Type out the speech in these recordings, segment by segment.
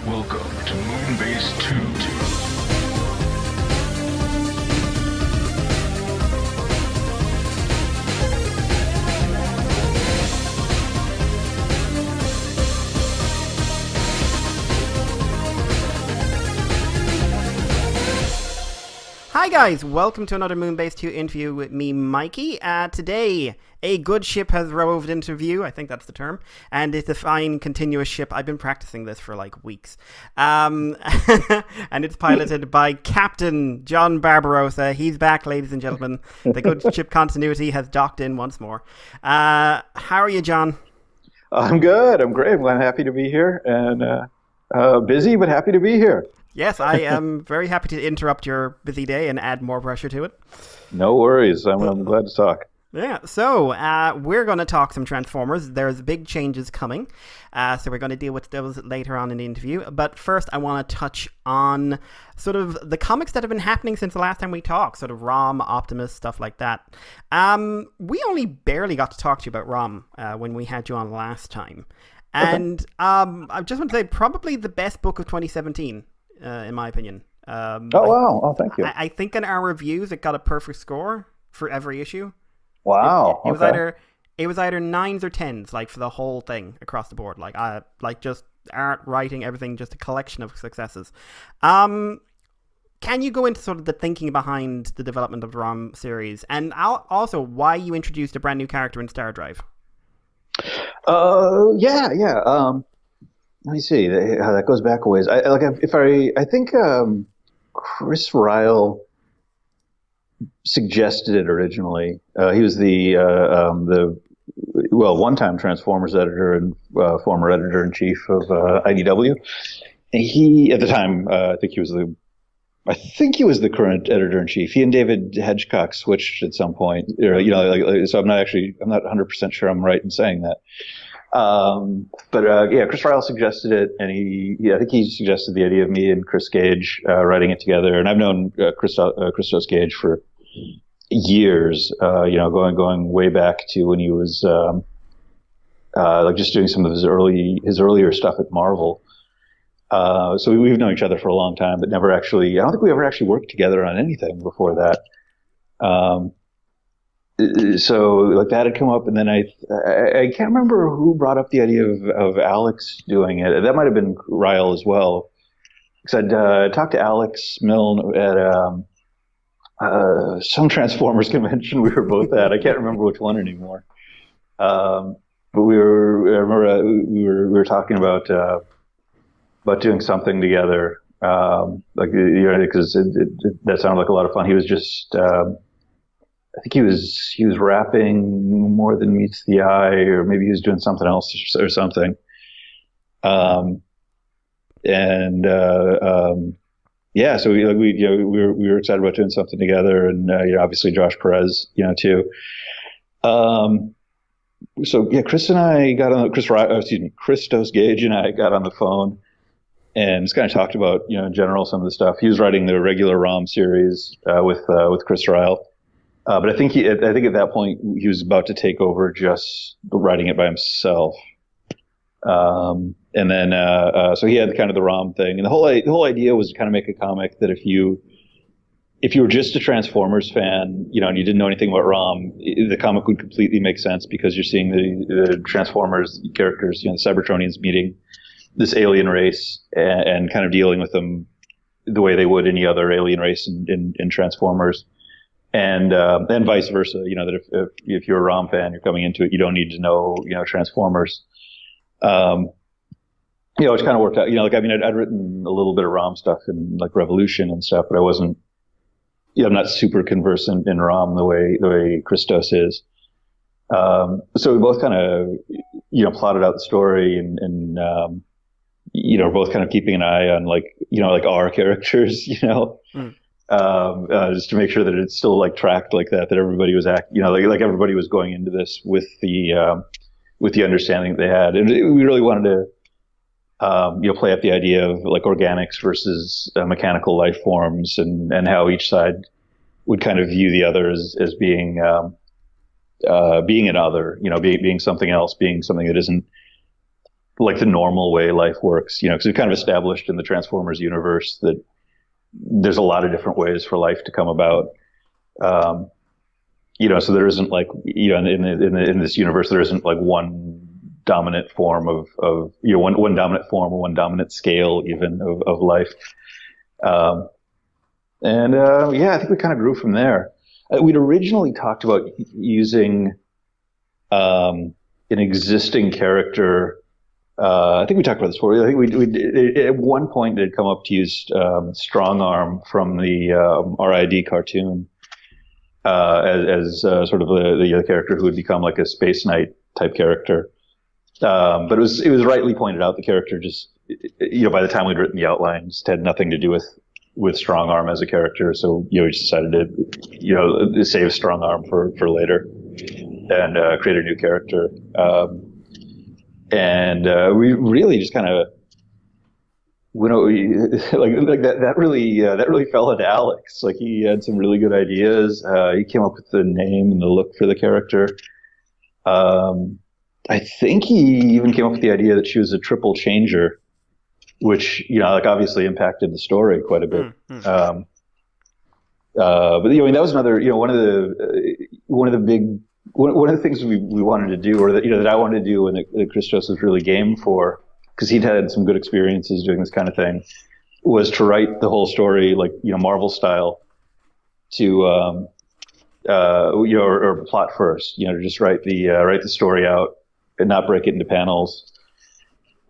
Welcome to Moonbase 2. Hi guys, welcome to another Moonbase 2 interview with me, Mikey. Today, a good ship has roved into view, I think that's the term, and it's a fine continuous ship. I've been practicing this for like weeks. And it's piloted by Captain John Barbarossa. He's back, ladies and gentlemen. The good ship continuity has docked in once more. How are you, John? I'm good. I'm great. I'm happy to be here, and busy, but happy to be here. Yes, I am very happy to interrupt your busy day and add more pressure to it. No worries. I'm glad to talk. Yeah, so we're going to talk some Transformers. There's big changes coming, so we're going to deal with those later on in the interview. But first, I want to touch on sort of the comics that have been happening since the last time we talked, sort of ROM, Optimus, stuff like that. We only barely got to talk to you about ROM when we had you on last time. And I just want to say, probably the best book of 2017. In my opinion. Wow. Oh, thank you. I think in our reviews, it got a perfect score for every issue. Wow. It was either 9s or 10s, like for the whole thing across the board. Like just art, writing, everything, just a collection of successes. Can you go into sort of the thinking behind the development of the ROM series, and also why you introduced a brand new character in Star Drive? Yeah. Let me see how that goes back a ways. I think Chris Ryall suggested it originally. He was the one-time Transformers editor and former editor-in-chief of IDW. And he, at the time, I think he was the current editor-in-chief. He and David Hedgecock switched at some point. So I'm not 100% sure I'm right in saying that. Chris Ryall suggested it, and I think he suggested the idea of me and Chris Gage writing it together. And I've known Christos Gage for years, going way back to when he was just doing some of his earlier stuff at Marvel. So we've known each other for a long time, but I don't think we ever actually worked together on anything before that. So like that had come up, and then I can't remember who brought up the idea of Alex doing it. That might have been Ryall as well, because I'd talked to Alex Milne at some Transformers convention we were both at. I can't remember which one anymore. But we were talking about doing something together, because that sounded like a lot of fun. He was just. I think he was rapping More Than Meets the Eye, or maybe he was doing something else or something. So we were excited about doing something together, and obviously Josh Perez, too. Christos Gage and I got on the phone and just kind of talked about, in general, some of the stuff. He was writing the regular ROM series with Chris Ryall. But I think at that point he was about to take over just writing it by himself. So he had kind of the ROM thing, and the whole idea was to kind of make a comic that if you were just a Transformers fan, and you didn't know anything about ROM, the comic would completely make sense, because you're seeing the Transformers characters, the Cybertronians meeting this alien race and kind of dealing with them the way they would any other alien race in Transformers. And then vice versa, that if you're a ROM fan, you're coming into it, you don't need to know, Transformers. It's kind of worked out, I'd written a little bit of ROM stuff in like Revolution and stuff, but I wasn't, I'm not super conversant in ROM the way Christos is. So we both kind of, plotted out the story and both kind of keeping an eye on like our characters, just to make sure that it's still like tracked like that everybody was like everybody was going into this with the understanding that they had. And we really wanted to, play up the idea of like organics versus mechanical life forms, and how each side would kind of view the other as being an other, being something else, being something that isn't like the normal way life works, you know, because we've kind of established in the Transformers universe that there's a lot of different ways for life to come about. You know, so there isn't like, you know, in this universe, there isn't like one dominant form of you know, one dominant form or one dominant scale even of life. Yeah, I think we kind of grew from there. We'd originally talked about using an existing character. I think we talked about this before. I think we at one point it had come up to use Strong Arm from the RID cartoon as sort of the character who would become like a Space Knight type character. But it was rightly pointed out the character just, you know, by the time we'd written the outline, just had nothing to do with Strong Arm as a character. So, you know, we just decided to, you know, save Strong Arm for later and create a new character. We really just kind of, you know, like that really fell into Alex. Like he had some really good ideas. He came up with the name and the look for the character. I think he even came up with the idea that she was a triple changer, which, you know, like obviously impacted the story quite a bit. But you know, I mean, that was another, you know, one of the things we wanted to do, or that, you know, that I wanted to do, and that Christos was really game for, because he'd had some good experiences doing this kind of thing, was to write the whole story like, you know, Marvel style, to you know, or plot first, you know, to just write the story out and not break it into panels,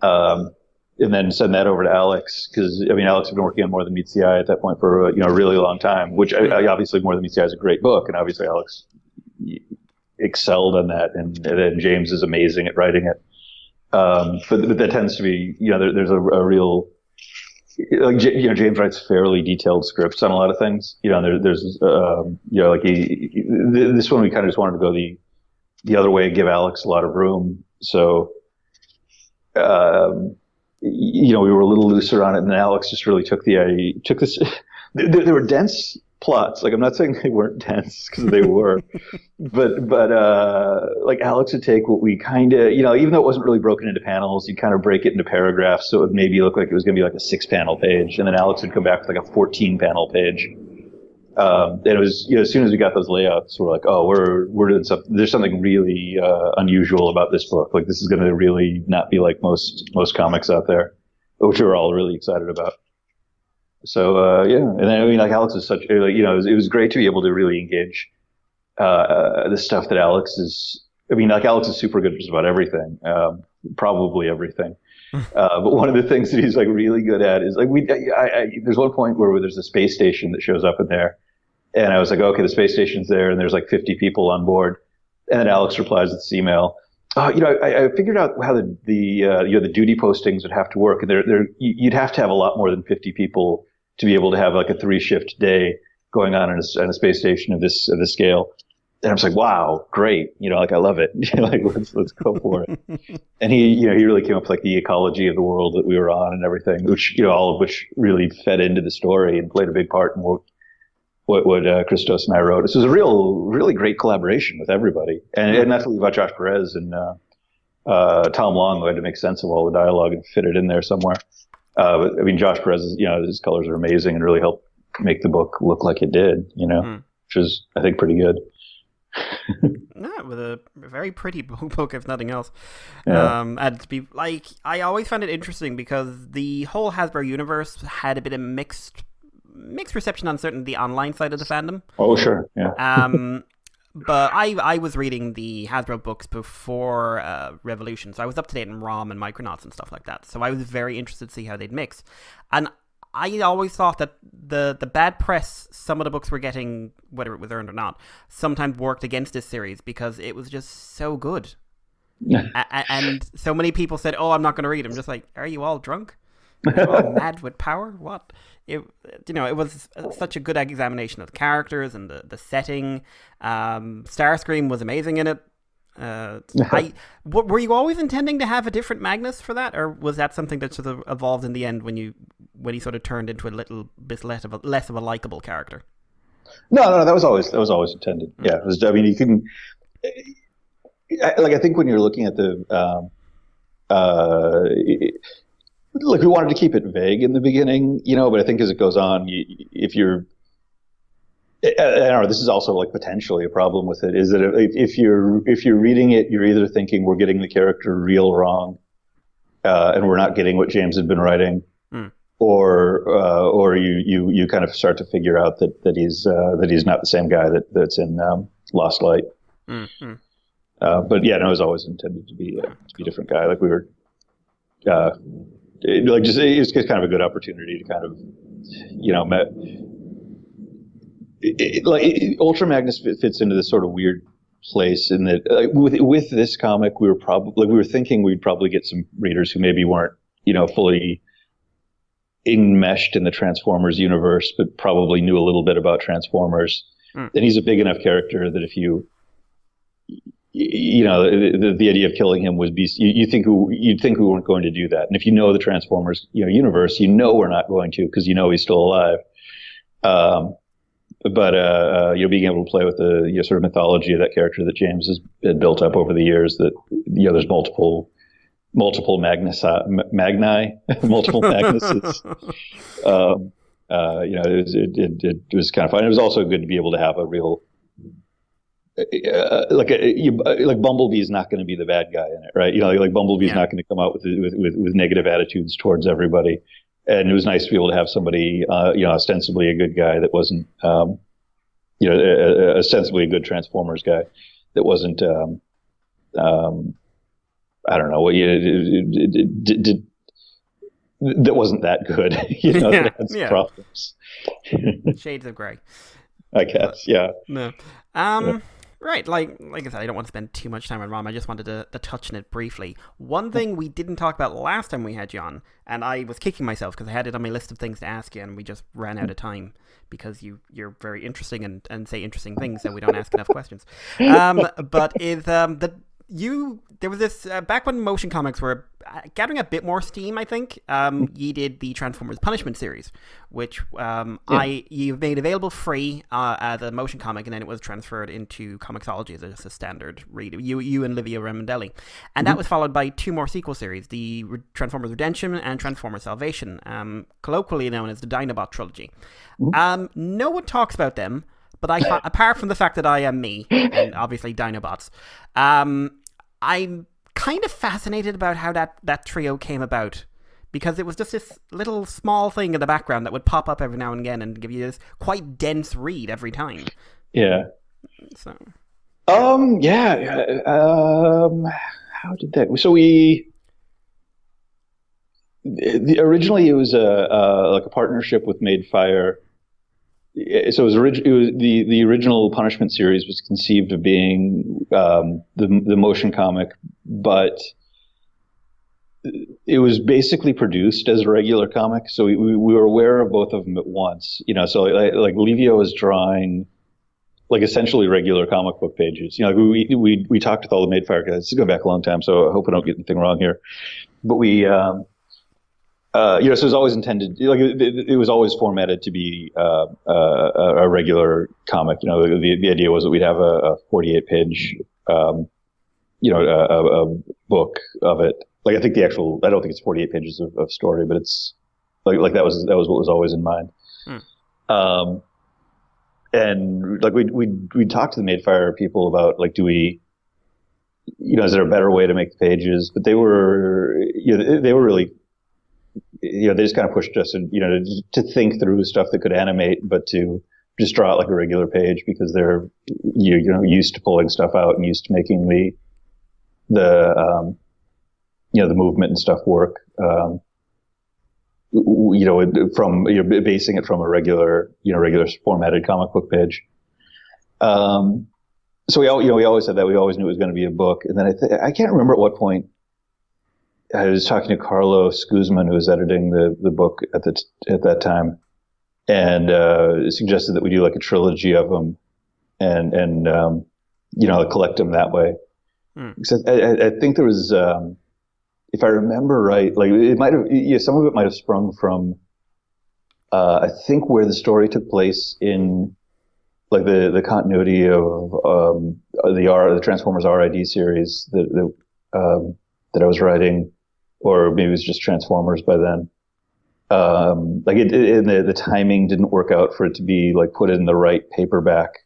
and then send that over to Alex, because I mean, Alex had been working on More Than Meets the Eye at that point for you know, a really long time. Which obviously More Than Meets the Eye is a great book, and obviously Alex excelled on that, and then James is amazing at writing it. But that tends to be, you know, there's a real, like, you know, James writes fairly detailed scripts on a lot of things. You know, there's you know, like this one we kind of just wanted to go the other way and give Alex a lot of room. So, you know, we were a little looser on it, and Alex just really took this. There were dense plots. Like, I'm not saying they weren't dense, because they were, but like Alex would take what we kind of, you know, even though it wasn't really broken into panels, you'd kind of break it into paragraphs, so it would maybe look like it was going to be like a 6-panel page, and then Alex would come back with like a 14-panel page. And it was, you know, as soon as we got those layouts, we're like, oh, we're doing something. There's something really unusual about this book. Like, this is going to really not be like most comics out there, which we're all really excited about. So yeah, and then I mean, like, Alex is such, you know, it was great to be able to really engage the stuff that Alex is. I mean, like, Alex is super good just about everything, probably everything. But one of the things that he's like really good at is like there's one point where there's a space station that shows up in there, and I was like, okay, the space station's there, and there's like 50 people on board, and then Alex replies with this email. You know, I figured out how the you know, the duty postings would have to work, and you'd have to have a lot more than 50 people to be able to have like a 3-shift day going on in a space station of this scale. And I was like, wow, great. You know, like, I love it. Like, let's go for it. And he really came up with like the ecology of the world that we were on and everything, which, you know, all of which really fed into the story and played a big part in what Christos and I wrote. This was a really great collaboration with everybody. And that's what we about Josh Perez and Tom Long, who had to make sense of all the dialogue and fit it in there somewhere. But I mean, Josh Perez, you know, his colors are amazing and really helped make the book look like it did, you know, which is, I think, pretty good. Yeah, with a very pretty book, if nothing else. Yeah. And to be like, I always found it interesting because the whole Hasbro universe had a bit of mixed reception on certainly the online side of the fandom. Oh, sure, yeah. But I was reading the Hasbro books before Revolution, so I was up to date in ROM and Micronauts and stuff like that. So I was very interested to see how they'd mix. And I always thought that the bad press some of the books were getting, whether it was earned or not, sometimes worked against this series because it was just so good. And so many people said, oh, I'm not going to read. I'm just like, are you all drunk? Are you all mad with power? What? It was such a good examination of the characters and the setting. Starscream was amazing in it. Were you always intending to have a different Magnus for that, or was that something that sort of evolved in the end when he sort of turned into a little bit less of a likable character? No, that was always intended. Yeah, it was. I mean, you can, like, I think when you're looking at the Like we wanted to keep it vague in the beginning, but I think as it goes on, if you're, I don't know, this is also like potentially a problem with it, is that if you're reading it, you're either thinking we're getting the character real wrong, and we're not getting what James had been writing, or you kind of start to figure out that he's not the same guy that's in Lost Light. Mm-hmm. But yeah, no, it was always intended to be a different guy. Like we were, it was kind of a good opportunity to kind of, Ultra Magnus fits into this sort of weird place in that with this comic, we were thinking we'd probably get some readers who maybe weren't, fully enmeshed in the Transformers universe, but probably knew a little bit about Transformers. And he's a big enough character that if you, the idea of killing him would be, you'd think we weren't going to do that. And if you know the Transformers, universe, we're not going to, because he's still alive. But being able to play with the sort of mythology of that character that James has built up over the years, that there's multiple Magni, multiple Magnuses. It was kind of fun. It was also good to be able to have a real, like Bumblebee's not going to be the bad guy in it, right? Like Bumblebee's not going to come out with negative attitudes towards everybody. And it was nice to be able to have somebody, ostensibly a good guy that wasn't, ostensibly a good Transformers guy that wasn't, I don't know, that wasn't that good, that had some problems. Shades of grey, I guess, yeah. No. Right, like I said, I don't want to spend too much time on ROM. I just wanted to touch on it briefly. One thing we didn't talk about last time we had you on, and I was kicking myself because I had it on my list of things to ask you, and we just ran out of time because you're very interesting and say interesting things, so we don't ask enough questions. But is there was this back when Motion Comics were gathering a bit more steam, I think. You did the Transformers Punishment series, which you made available free as a motion comic, and then it was transferred into Comixology as just a standard read. You and Livia Ramondelli, and that was followed by two more sequel series: the Transformers Redemption and Transformers Salvation, colloquially known as the Dinobot trilogy. No one talks about them, but apart from the fact that I am me, and obviously Dinobots, I'm kind of fascinated about how that trio came about, because it was just this little small thing in the background that would pop up every now and again and give you this quite dense read every time. Yeah. So. How did that? So originally it was like a partnership with Made Fire. So it was the original Punishment series was conceived of being the motion comic, but it was basically produced as a regular comic. So we were aware of both of them at once. So like Livio was drawing like essentially regular comic book pages. We talked with all the Made Fire guys. This is going back a long time, so I hope I don't get anything wrong here. But we. So it was always intended, like it was always formatted to be a regular comic. The idea was that we'd have a 48-page, a book of it. Like I think I don't think it's 48 pages of story, but it's like that was what was always in mind. And like we talked to the Made Fire people about like, do we, is there a better way to make the pages? But they were really. They just kind of pushed us, to think through stuff that could animate, but to just draw it like a regular page, because they're used to pulling stuff out and used to making the movement and stuff work. From basing it from a regular formatted comic book page. So we always said that. We always knew it was going to be a book, and then I can't remember at what point. I was talking to Carlos Guzman, who was editing the book at that time, and suggested that we do like a trilogy of them, and collect them that way. Because I think there was, if I remember right, like it might have, some of it might have sprung from, I think where the story took place in, like the continuity of the Transformers RID series that I was writing. or maybe it was just Transformers by then. Like the timing didn't work out for it to be like put in the right paperback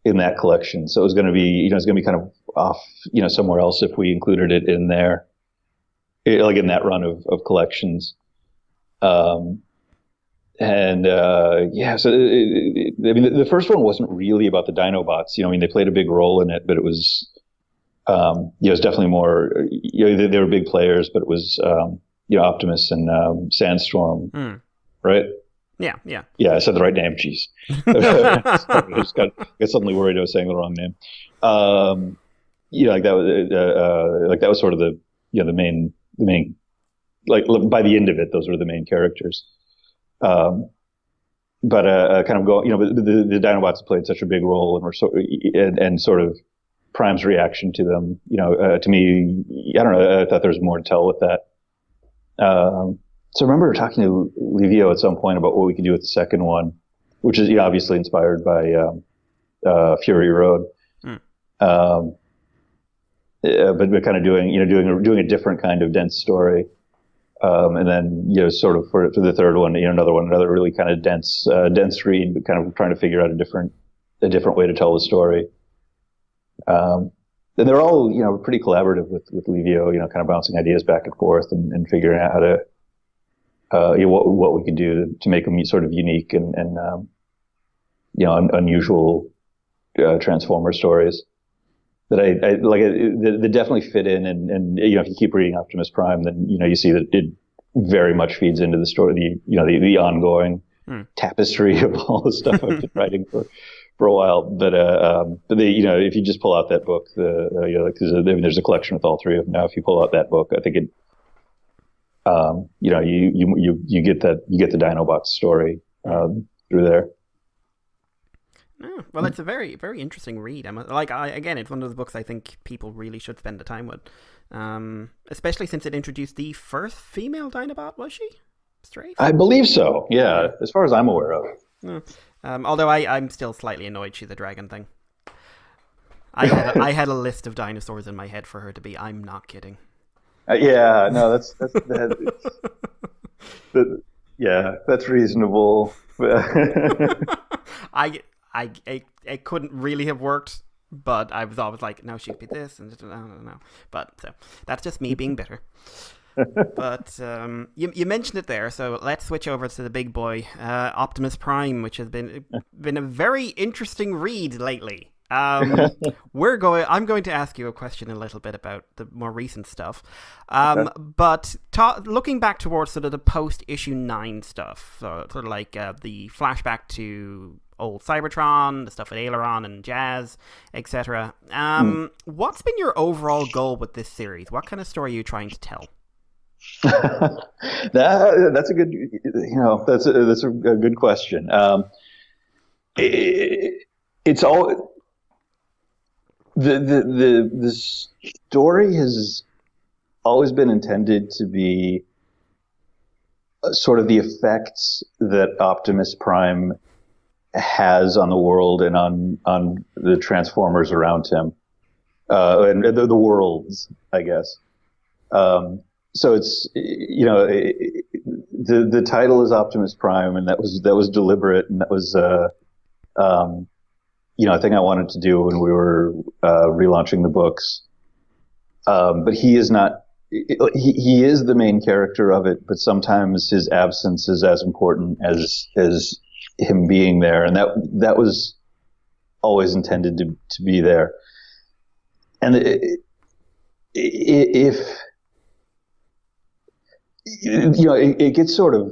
in that collection. So it was going to be, it's going to be kind of off, somewhere else if we included it in there, like in that run of collections. So the first one wasn't really about the Dinobots. They played a big role in it, but it was, it was definitely more, they were big players, but it was, Optimus and Sandstorm, right? Yeah. Yeah, I said the right name. Jeez, I just got suddenly worried I was saying the wrong name. Like that was sort of the main like by the end of it, those were the main characters. But kind of go, but the Dinobots played such a big role, and were and sort of Prime's reaction to them, to me, I don't know, I thought there was more to tell with that. So I remember talking to Livio at some point about what we could do with the second one, which is obviously inspired by Fury Road. But kind of doing a different kind of dense story. And then, sort of for the third one, another really kind of dense read, but kind of trying to figure out a different way to tell the story. And they're all, pretty collaborative with Livio, kind of bouncing ideas back and forth and figuring out how to, what we could do to make them sort of unique and unusual Transformer stories that I like. That definitely fit in, and if you keep reading Optimus Prime, then you see that it very much feeds into the story, the ongoing tapestry of all the stuff I've been writing for a while. But if you just pull out that book, there's a collection with all three of them now. If you pull out that book, I think it, you get the Dinobots story through there. Oh, well, it's a very, very interesting read. Again, it's one of those books I think people really should spend the time with, especially since it introduced the first female Dinobot. Was she straight? I believe so. Yeah, as far as I'm aware of. No. Although I'm still slightly annoyed she's a dragon thing. I had a list of dinosaurs in my head for her to be. I'm not kidding. Yeah, no, that's reasonable. I couldn't really have worked, but I was always like, no, she'd be this, and I don't know. But so that's just me being bitter. But you mentioned it there, so let's switch over to the big boy, Optimus Prime, which has been a very interesting read lately. I'm going to ask you a question in a little bit about the more recent stuff, okay. But looking back towards sort of the post issue 9 stuff, so sort of like the flashback to old Cybertron, the stuff with Aileron and Jazz, etc. What's been your overall goal with this series? What kind of story are you trying to tell? That's a good, that's a good question. It's all. The story has always been intended to be sort of the effects that Optimus Prime has on the world and on the Transformers around him, and the worlds, I guess. So it's the title is Optimus Prime, and that was deliberate, and that was a thing I wanted to do when we were relaunching the books. But he is not. He is the main character of it, but sometimes his absence is as important as him being there, and that was always intended to be there. And it gets sort of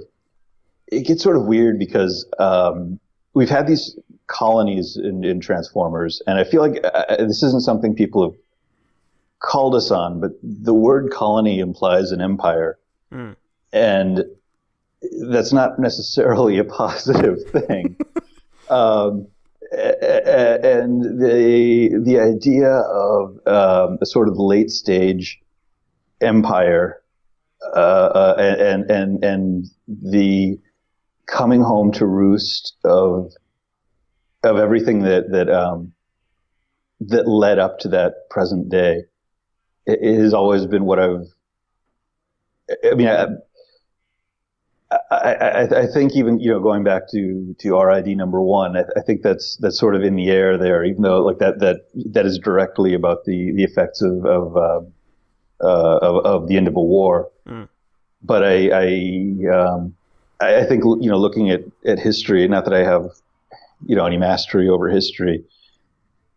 weird because we've had these colonies in Transformers, and I feel like this isn't something people have called us on, but the word colony implies an empire, and that's not necessarily a positive thing. And the idea of a sort of late stage empire, and the coming home to roost of everything that led up to that present day, it has always been what I've I mean, I think even going back to RID number one, I think that's sort of in the air there, even though like that is directly about the effects of the end of a war. Mm. But I think looking at history, not that I have any mastery over history,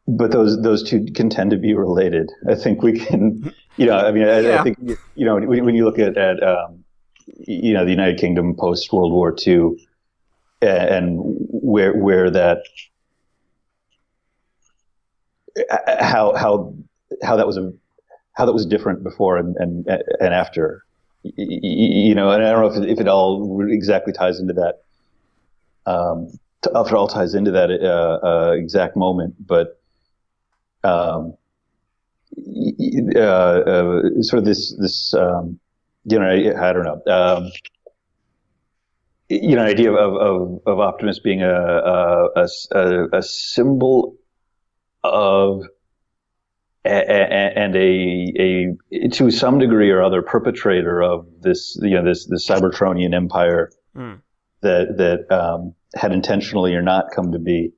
but those two can tend to be related. I think we can I think when you look at the United Kingdom post World War II and where that how that was different before and after. And I don't know if it all exactly ties into that. If it all ties into that exact moment, but sort of this I don't know. Idea of Optimus being a symbol of and a to some degree or other perpetrator of this this Cybertronian empire that had intentionally or not come to be,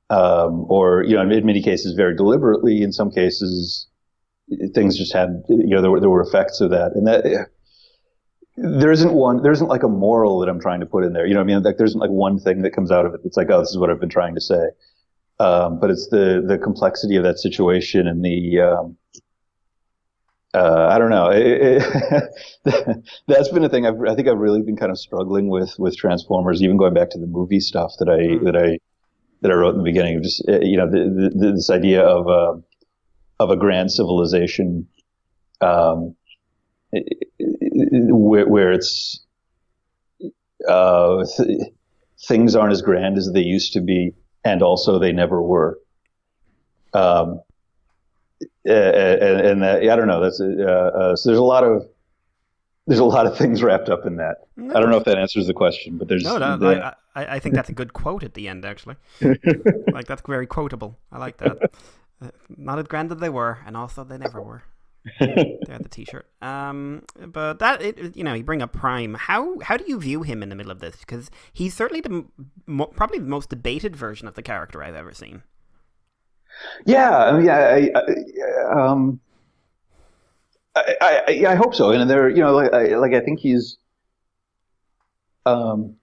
or in many cases very deliberately. In some cases, things just had there were effects of that, and that there isn't like a moral that I'm trying to put in there. Like there isn't like one thing that comes out of it that's like, oh, this is what I've been trying to say. But it's the complexity of that situation and the I don't know. That's been a thing I think I've really been kind of struggling with Transformers, even going back to the movie stuff that I wrote in the beginning. Of just this idea of a grand civilization, where it's things aren't as grand as they used to be. And also, they never were. And that, I don't know. That's so. There's a lot of things wrapped up in that. No. I don't know if that answers the question, but there's I think that's a good quote at the end, actually. Like that's very quotable. I like that. Not as grand as they were, and also they never were. They're the T-shirt. But that you bring up Prime. How do you view him in the middle of this? Because he's certainly probably the most debated version of the character I've ever seen. Yeah, I mean, I hope so. And there, I think he's, when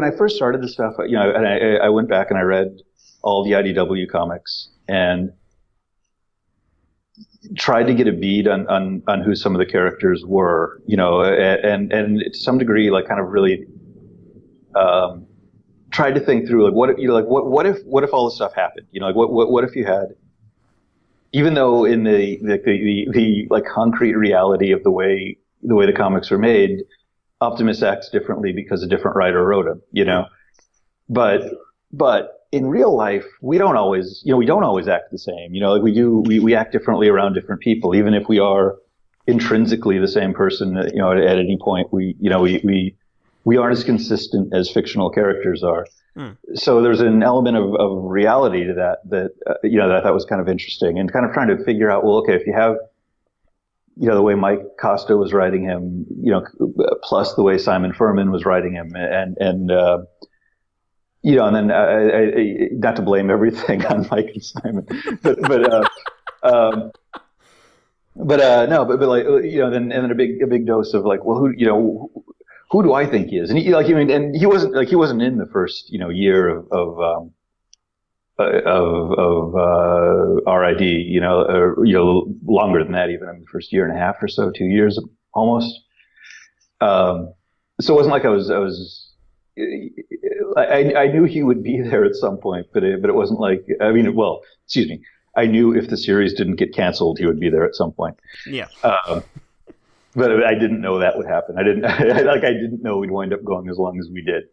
I first started this stuff, and I went back and I read all the IDW comics and tried to get a bead on who some of the characters were, and to some degree, like kind of really tried to think through, like what if all this stuff happened, like what if you had, even though in the like concrete reality of the way the comics are made, Optimus acts differently because a different writer wrote him, but in real life, we don't always act the same. Like we act differently around different people, even if we are intrinsically the same person. At any point, we aren't as consistent as fictional characters are. So there's an element of reality to that that I thought was kind of interesting, and kind of trying to figure out, well, okay, if you have, the way Mike Costa was writing him, plus the way Simon Furman was writing him, and then not to blame everything on Mike and Simon, but then a big dose of like, well, who do I think he is? And he wasn't in the first year of RID, or longer than that even. I mean, the first year and a half or so, 2 years almost. So it wasn't like I knew he would be there at some point, but it wasn't like, I knew if the series didn't get canceled, he would be there at some point. Yeah. But I didn't know that would happen. I didn't know we'd wind up going as long as we did.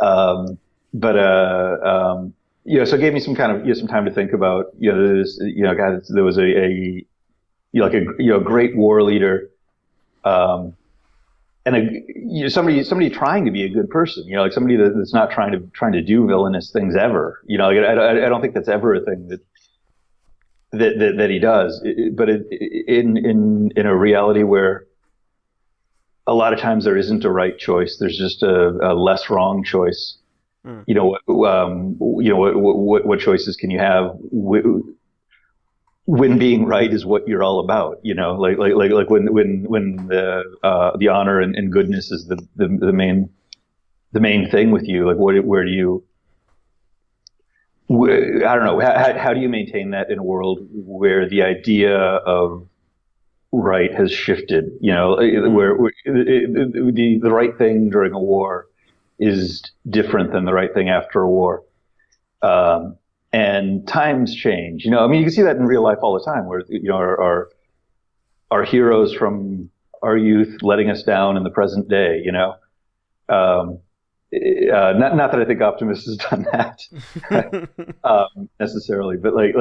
So it gave me some kind of, some time to think about, there was a great war leader, and somebody trying to be a good person, like somebody that's not trying to do villainous things ever. I don't think that's ever a thing that he does, but in a reality where a lot of times there isn't a right choice. There's just a less wrong choice. You know, what choices can you have when being right is what you're all about? You know, like when the honor and goodness is the main thing with you. Like where do you? I don't know. How do you maintain that in a world where the idea of right has shifted? You know, where the right thing during a war is different than the right thing after a war. And times change. You know, I mean, you can see that in real life all the time, where you know our heroes from our youth letting us down in the present day. You know. Not that I think Optimus has done that necessarily, but you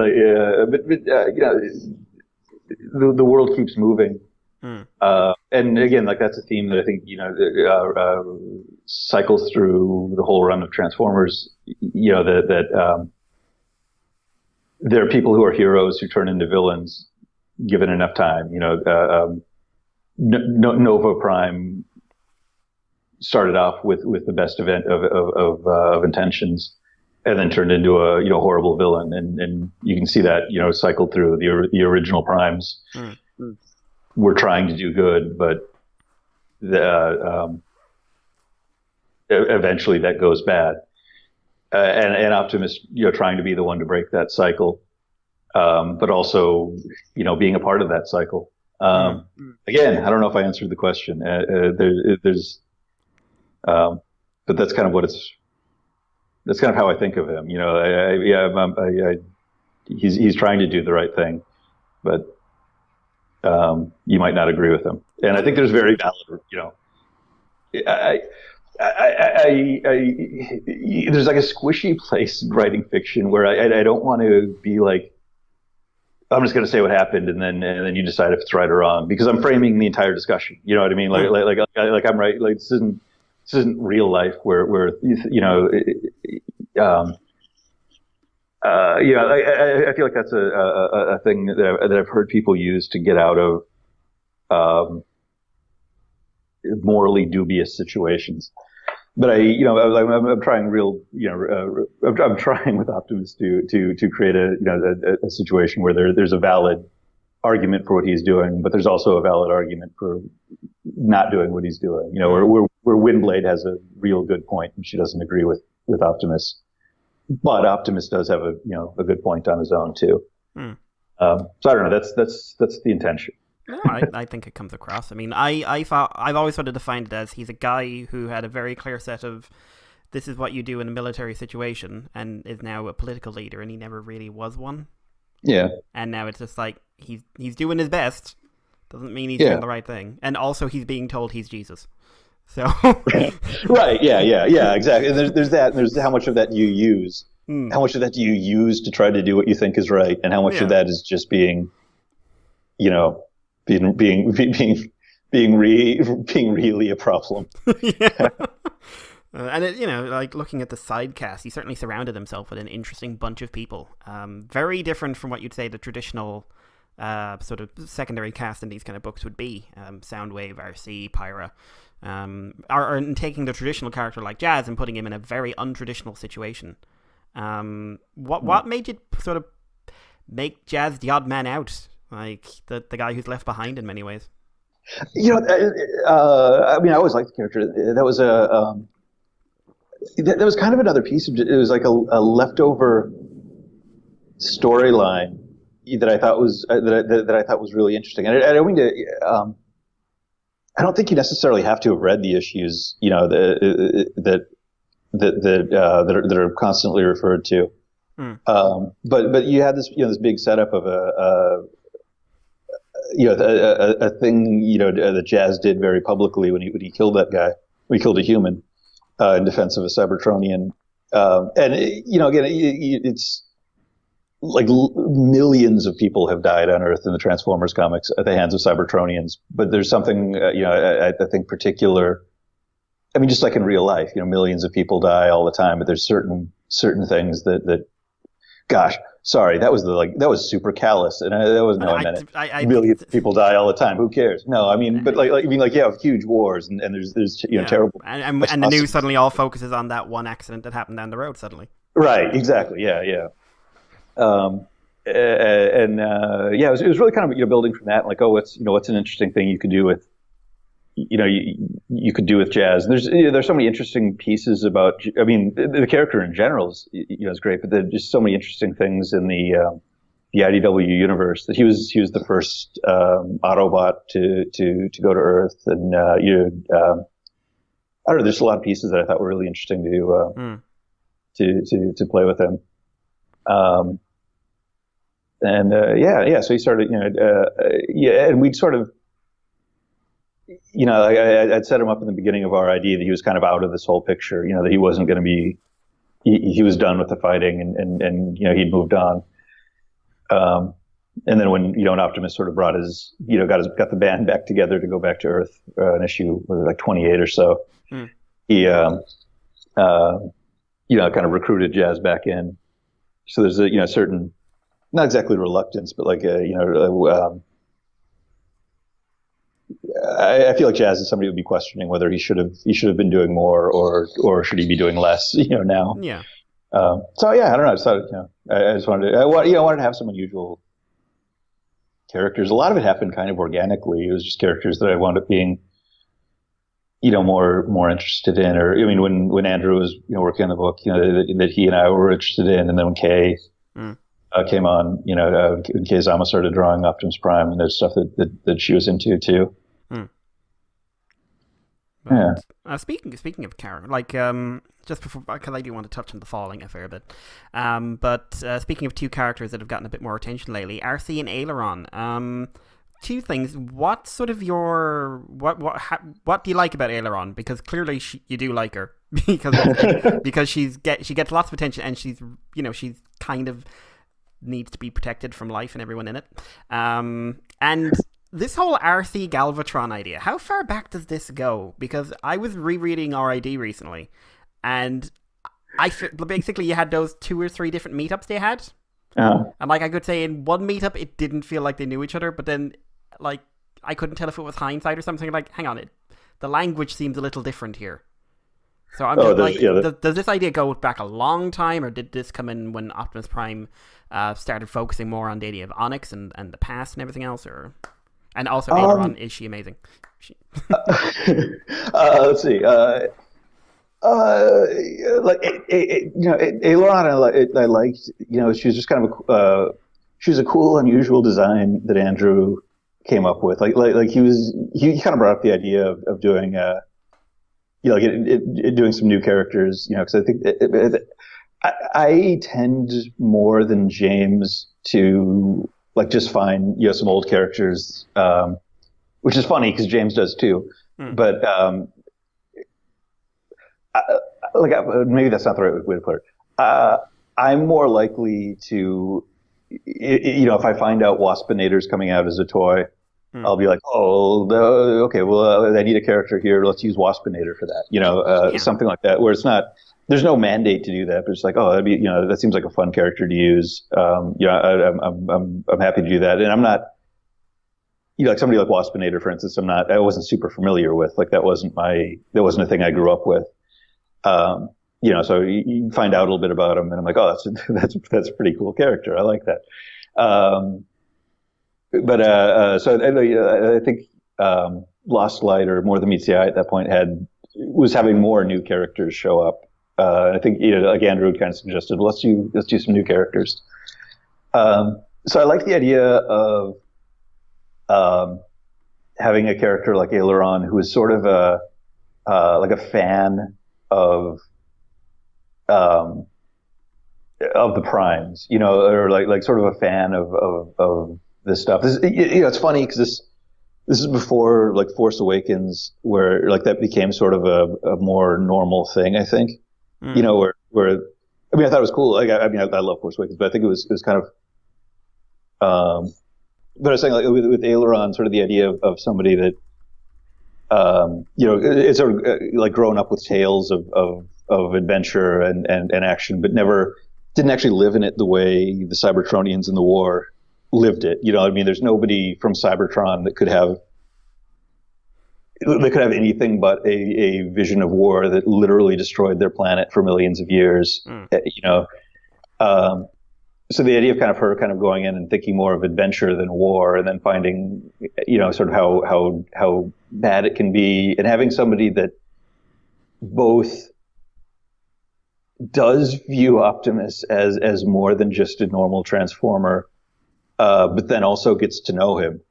know, the world keeps moving, and again, like that's a theme that I think you know cycles through the whole run of Transformers. You know that there are people who are heroes who turn into villains given enough time. You know, Nova Prime started off with the best of intentions, and then turned into a horrible villain, and you can see that cycled through the original Primes. Were trying to do good, but eventually that goes bad, and Optimus trying to be the one to break that cycle, but also being a part of that cycle. Again, I don't know if I answered the question. There's but that's kind of that's kind of how I think of him. He's trying to do the right thing, but you might not agree with him. And I think there's very valid, there's like a squishy place in writing fiction where I don't want to be like, I'm just going to say what happened, and then you decide if it's right or wrong, because I'm framing the entire discussion. You know what I mean? Like I'm right. Like this isn't real life where I feel like that's a thing that I've heard people use to get out of morally dubious situations. But I'm trying I'm trying with Optimus to create a situation where there's a valid argument for what he's doing, but there's also a valid argument for not doing what he's doing. Where Windblade has a real good point, and she doesn't agree with Optimus, but Optimus does have a good point on his own too. So I don't know. That's the intention. No, I think it comes across. I mean, I've always sort of defined it as he's a guy who had a very clear set of this is what you do in a military situation, and is now a political leader, and he never really was one. Yeah. And now it's just like he's doing his best. Doesn't mean he's doing the right thing. And also he's being told he's Jesus. So Right, yeah, exactly. And there's that, and there's how much of that you use. How much of that do you use to try to do what you think is right, and how much of that is just being really a problem. Yeah. And like looking at the side cast, he certainly surrounded himself with an interesting bunch of people. Very different from what you'd say the traditional sort of secondary cast in these kind of books would be. Soundwave, RC, Pyra. Are taking the traditional character like Jazz and putting him in a very untraditional situation. What made you sort of make Jazz the odd man out? Like the guy who's left behind in many ways. I mean, I always liked the character. That was that was kind of another piece of it. Was like a leftover storyline that I thought was that I thought was really interesting. And I don't mean to. I don't think you necessarily have to have read the issues, that are constantly referred to. But you had this, this big setup of a thing, that Jazz did very publicly when he killed that guy, when he killed a human in defense of a Cybertronian. And again, it's like millions of people have died on Earth in the Transformers comics at the hands of Cybertronians. But there's something, I think particular. I mean, just like in real life, millions of people die all the time. But there's certain things that gosh, sorry, that was super callous, and that wasn't how I meant it. Millions of people die all the time. Who cares? No, I mean, but huge wars, and there's terrible. And the news suddenly all focuses on that one accident that happened down the road suddenly. Right. Exactly. Yeah. It was really kind of building from that, like, what's an interesting thing you could do with, you could do with Jazz. There's so many interesting pieces about. I mean, the character in general is great, but there's just so many interesting things in the IDW universe. That he was the first Autobot to go to Earth, and I don't know. There's a lot of pieces that I thought were really interesting to play with him. So he started, and we'd sort of, I'd set him up in the beginning of our ID that he was kind of out of this whole picture, that he wasn't going to be, he was done with the fighting, and he'd moved on. And then when, Optimus sort of brought his, got the band back together to go back to Earth, an issue, like 28 or so, he, kind of recruited Jazz back in. So there's a, certain, not exactly reluctance, but like I feel like Jazz is somebody who would be questioning whether he should have been doing more or should he be doing less, now. Yeah. I don't know. I just thought, I just wanted I wanted to have some unusual characters. A lot of it happened kind of organically. It was just characters that I wound up being, more interested in. Or I mean, when Andrew was working on the book, that he and I were interested in, and then when Kay came on, when Kay Zama started drawing Optimus Prime, and there's stuff that she was into too. But, speaking of Karen, just before, because I do want to touch on the falling a fair bit, but speaking of two characters that have gotten a bit more attention lately, Arcee and Aileron. Two things. What sort of what do you like about Aileron? Because clearly you do like her because she gets lots of attention, and she's kind of needs to be protected from life and everyone in it. And this whole Arcee Galvatron idea, how far back does this go? Because I was rereading RID recently, and basically you had those 2 or 3 different meetups they had. And I could say in one meetup it didn't feel like they knew each other, but then I couldn't tell if it was hindsight or something. Like, hang on, the language seems a little different here. So I'm does this idea go back a long time, or did this come in when Optimus Prime started focusing more on the idea of Onyx and the past and everything else, or? And also, Aileron, is she amazing? Let's see. Aileron, I liked. She was just kind of she was a cool, unusual design that Andrew came up with. He kind of brought up the idea of doing, doing some new characters. Because I think I tend more than James to just find some old characters, which is funny because James does too. But maybe that's not the right way to put it. I'm more likely to, if I find out Waspinator's coming out as a toy, I'll be like, okay, well, I need a character here. Let's use Waspinator for that. Something like that, where it's not. There's no mandate to do that, but it's like, that'd be, that seems like a fun character to use. I'm happy to do that, and I'm not, like somebody like Waspinator, for instance. I wasn't super familiar with. That wasn't a thing I grew up with. So you find out a little bit about him, and I'm like, that's a pretty cool character. I like that. I think Lost Light, or More Than Meets the Eye at that point, was having more new characters show up. I think like Andrew kind of suggested, let's do some new characters. So I like the idea of having a character like Aileron, who is sort of a fan of the Primes, or like sort of a fan of this stuff. It's funny because this is before Force Awakens, where that became sort of a more normal thing, I think. Where I thought it was cool. I love Force Awakens, but I think it was kind of. But I was saying, with Aileron, sort of the idea of somebody that, it's sort of grown up with tales of adventure and action, but never didn't actually live in it the way the Cybertronians in the war lived it. I mean, there's nobody from Cybertron that could have anything but a vision of war that literally destroyed their planet for millions of years. So the idea of her going in and thinking more of adventure than war, and then finding, sort of how bad it can be, and having somebody that both does view Optimus as more than just a normal Transformer, but then also gets to know him,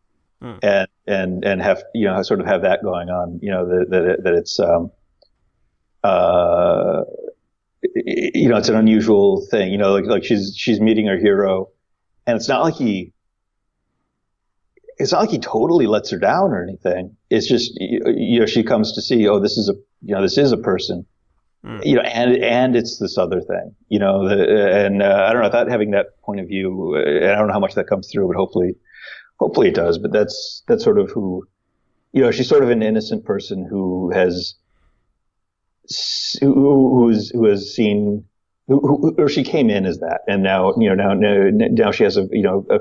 and have sort of have that going on. That it's it's an unusual thing. Like she's meeting her hero, and it's not like he totally lets her down or anything. It's just she comes to see, this is a person. And it's this other thing, I don't know, without having that point of view, and I don't know how much that comes through, but hopefully it does. But that's sort of who, she's sort of an innocent person who has seen, or she came in as that, and now she has a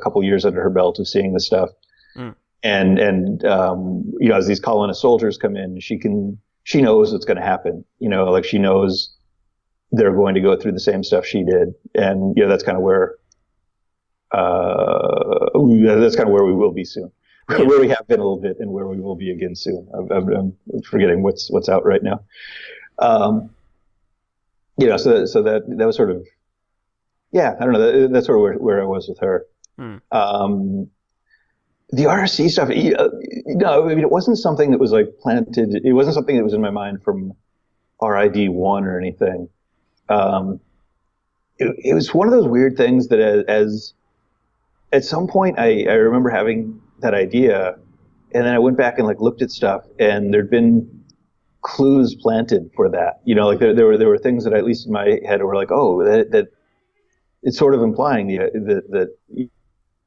couple years under her belt of seeing this stuff, and as these colonist soldiers come in, she knows what's going to happen. Like she knows they're going to go through the same stuff she did, and that's kind of where we will be soon, where we have been a little bit, and where we will be again soon. I'm forgetting what's out right now. So that was sort of, I don't know. That's sort of where I was with her. The RC stuff, I mean, it wasn't something that was like planted. It wasn't something that was in my mind from RID1 or anything. It was one of those weird things that as at some point I remember having that idea, and then I went back and looked at stuff, and there'd been clues planted for that. There were things that, at least in my head, were like, that it's sort of implying that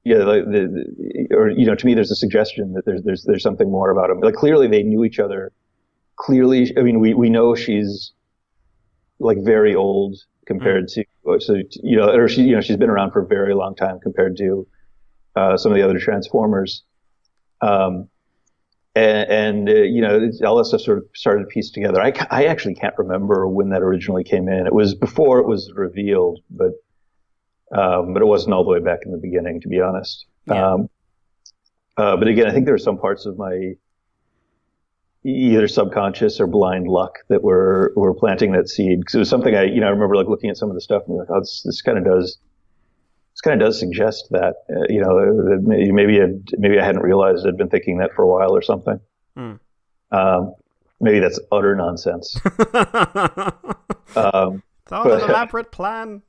to me, there's a suggestion that there's something more about him. Like, clearly they knew each other. Clearly, I mean, we know she's very old compared to, or she's been around for a very long time compared to some of the other Transformers. All that stuff sort of started to piece together. I actually can't remember when that originally came in. It was before it was revealed, but it wasn't all the way back in the beginning, to be honest. Yeah. But again, I think there were some parts of my either subconscious or blind luck that were planting that seed. Because it was something I remember looking at some of the stuff and this kind of does suggest that, maybe I hadn't realized I'd been thinking that for a while or something. Maybe that's utter nonsense. It's all an elaborate plan.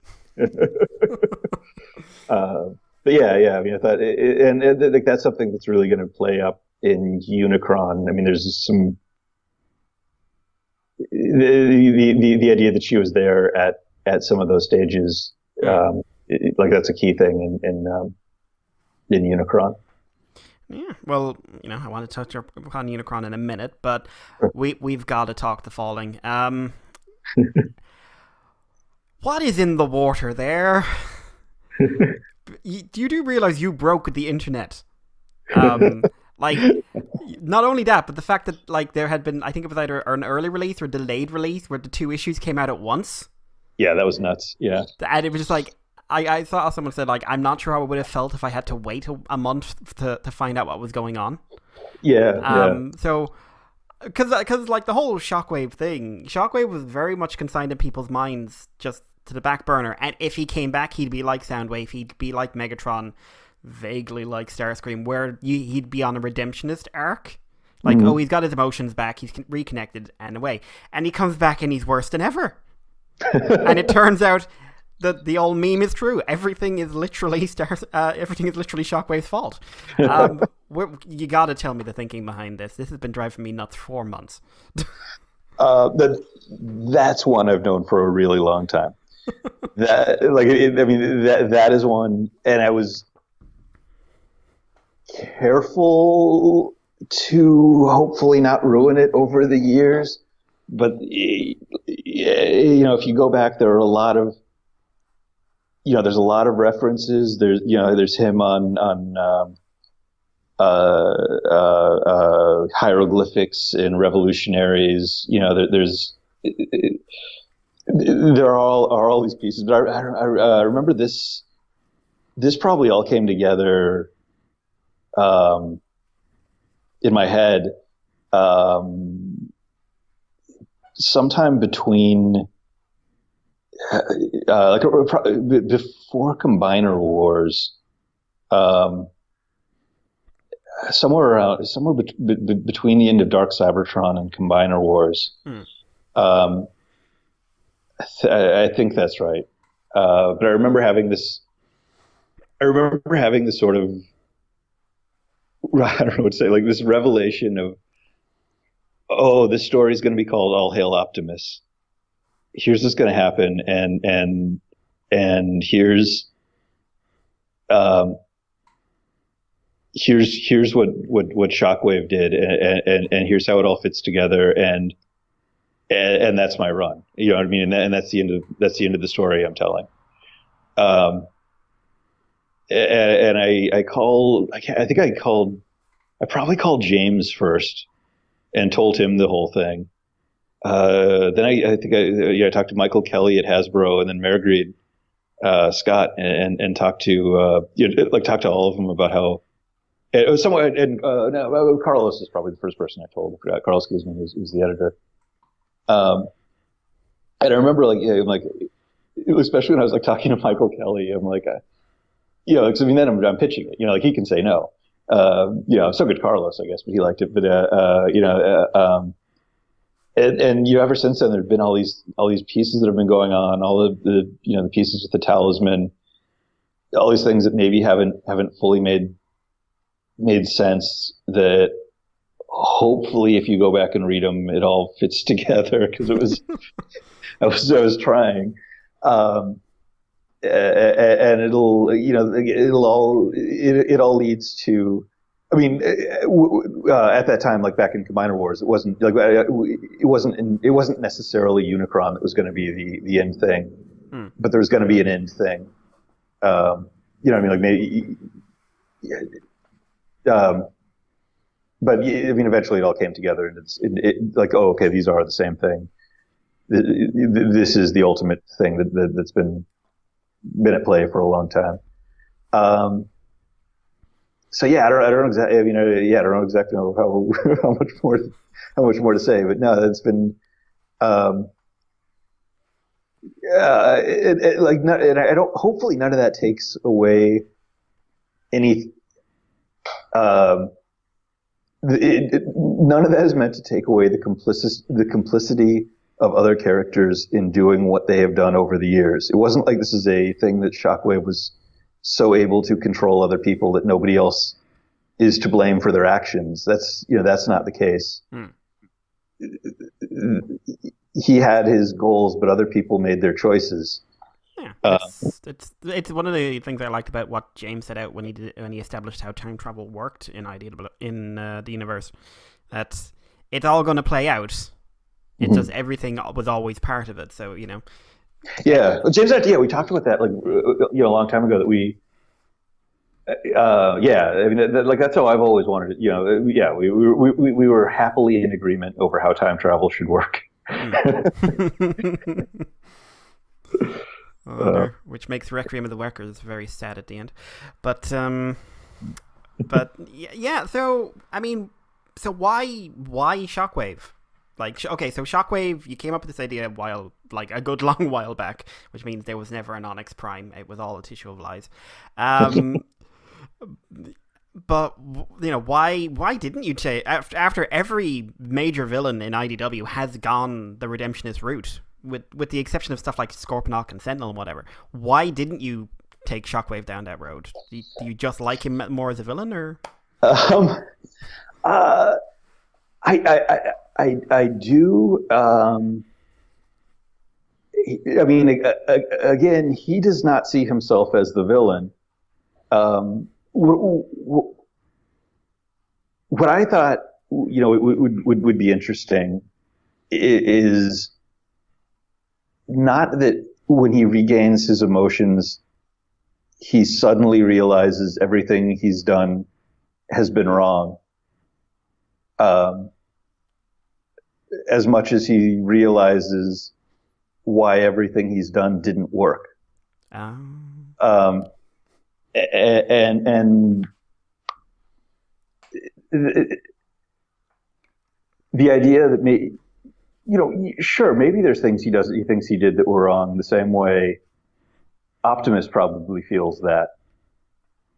But yeah, I mean, I thought, and that's something that's really going to play up in Unicron. I mean, there's some the idea that she was there at some of those stages. That's a key thing in Unicron. Yeah, well, I want to touch upon Unicron in a minute, but we've got to talk the following. What is in the water there? You do realize you broke the internet. Not only that, but the fact that there had been, I think it was either an early release or delayed release where the two issues came out at once. Yeah, that was nuts. Yeah. And it was just I saw someone said, I'm not sure how I would have felt if I had to wait a month to find out what was going on. Yeah. So, because the whole Shockwave thing, Shockwave was very much consigned in people's minds just to the back burner. And if he came back, he'd be like Soundwave, he'd be like Megatron, vaguely like Starscream, where he'd be on a redemptionist arc. He's got his emotions back, he's reconnected and away. And he comes back and he's worse than ever. And it turns out that the old meme is true. Everything is literally Shockwave's fault. You got to tell me the thinking behind this. This has been driving me nuts for months. That's one I've known for a really long time. That is one, and I was careful to hopefully not ruin it over the years. But if you go back, there are a lot of there's a lot of references. There's him on hieroglyphics and revolutionaries. There are all these pieces, but I remember this probably all came together in my head sometime between before Combiner Wars, somewhere between the end of Dark Cybertron and Combiner Wars. I think that's right. But I remember having this sort of, I don't know what to say, like this revelation of, oh, this story is going to be called All Hail Optimus. Here's what's going to happen, and here's what Shockwave did, and here's how it all fits together, and that's my run. You know what I mean? And that's the end of the story I'm telling. And I probably called James first and told him the whole thing. Then I think I talked to Michael Kelly at Hasbro, and then Marguerite Scott, and talked to all of them about how it was somewhat. And no, Carlos is probably the first person I told. I forgot Carlos Guzman who's the editor. And I remember especially when I was like talking to Michael Kelly, I'm like, then I'm pitching it. Like he can say no. So could Carlos, I guess, but he liked it. But and ever since then, there've been all these pieces that have been going on, all the pieces with the talisman, all these things that maybe haven't fully made sense, that hopefully if you go back and read them, it all fits together, because it was I was trying, and it all leads to. I mean, at that time, like back in Combiner Wars, it wasn't necessarily Unicron that was going to be the end thing, but there was going to be an end thing. What I mean? Like maybe, but eventually it all came together, and it's like, oh, okay, these are the same thing. This is the ultimate thing that's been at play for a long time. So yeah, I don't exactly. I don't know exactly how much more to say, but no, it's been, and I don't. Hopefully, none of that takes away any. None of that is meant to take away the complicity of other characters in doing what they have done over the years. It wasn't like this is a thing that Shockwave was so able to control other people that nobody else is to blame for their actions. That's not the case. He had his goals, but other people made their choices. Yeah, it's one of the things I liked about what James set out when he established how time travel worked in the universe. That it's all going to play out. It's just everything was always part of it. So Yeah, well, James, we talked about that a long time ago. That we, I mean, that's how I've always wanted it. We were happily in agreement over how time travel should work. Which makes Requiem of the Workers very sad at the end, but yeah. So I mean, so why Shockwave? Like, okay, so Shockwave, you came up with this idea a good long while back, which means there was never an Onyx Prime. It was all a tissue of lies. But why didn't you say, after every major villain in IDW has gone the redemptionist route, with the exception of stuff like Scorponok and Sentinel and whatever, why didn't you take Shockwave down that road? Do you just like him more as a villain, or? I do. I mean, again, he does not see himself as the villain. What I thought, would be interesting is not that when he regains his emotions he suddenly realizes everything he's done has been wrong. As much as he realizes why everything he's done didn't work. And the idea that sure, maybe there's things he thinks he did that were wrong, the same way Optimus probably feels that,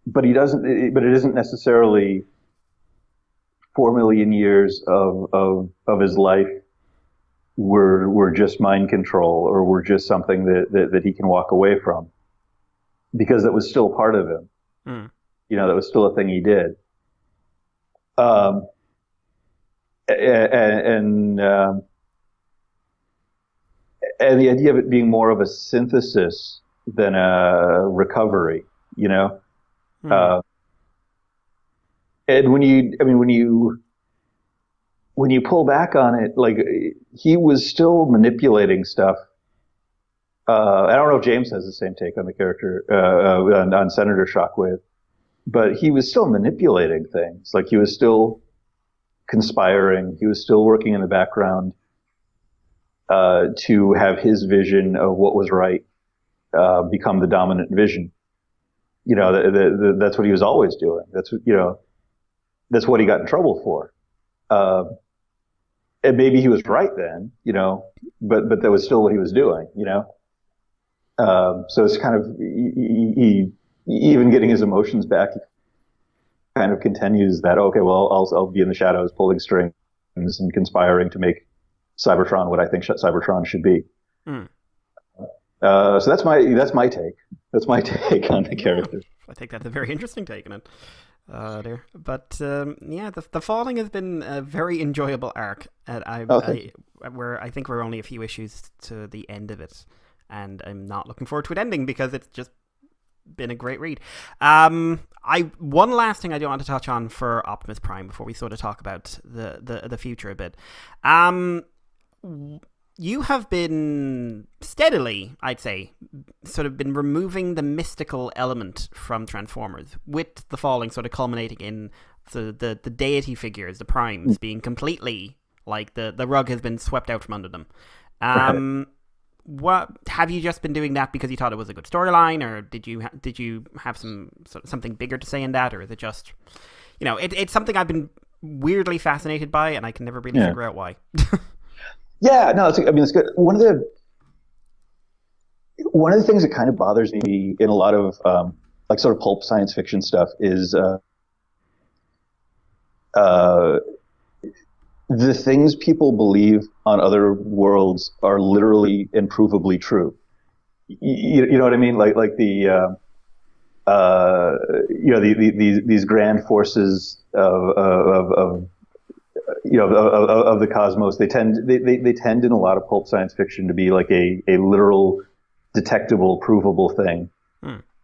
but he doesn't. But it isn't necessarily 4 million years of his life were just mind control, or were just something that he can walk away from, because that was still part of him. That was still a thing he did. And the idea of it being more of a synthesis than a recovery, and when you pull back on it, like, he was still manipulating stuff. I don't know if James has the same take on the character, on Senator Shockwave, but he was still manipulating things. Like, he was still conspiring. He was still working in the background to have his vision of what was right become the dominant vision. That's what he was always doing. That's what he got in trouble for. And maybe he was right then, but that was still what he was doing, So it's kind of, he even getting his emotions back, kind of continues that, okay, well, I'll be in the shadows pulling strings and conspiring to make Cybertron what I think Cybertron should be. So that's my take. That's my take on the character. I think that's a very interesting take on it. There, but the Falling has been a very enjoyable arc. Where I think we're only a few issues to the end of it, and I'm not looking forward to it ending because it's just been a great read. One last thing I do want to touch on for Optimus Prime before we sort of talk about the future a bit. You have been steadily, I'd say, sort of been removing the mystical element from Transformers, with the Falling sort of culminating in the deity figures, the Primes, being completely, like, the rug has been swept out from under them. What have you just been doing that because you thought it was a good storyline, or did you have something bigger to say in that, or is it just, it's something I've been weirdly fascinated by, and I can never really figure out why. Yeah, no, it's good. One of the things that kind of bothers me in a lot of like sort of pulp science fiction stuff is the things people believe on other worlds are literally and provably true. You know what I mean? Like the these grand forces of the cosmos, they tend in a lot of pulp science fiction to be like a literal, detectable, provable thing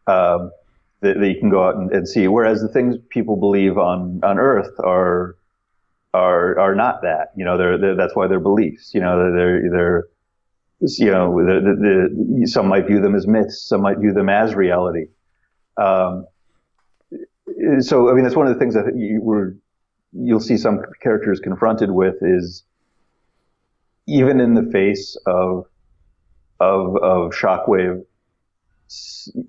that you can go out and see. Whereas the things people believe on Earth are not that. That's why they're beliefs. They're some might view them as myths. Some might view them as reality. So that's one of the things that you'll see some characters confronted with, is even in the face of Shockwave,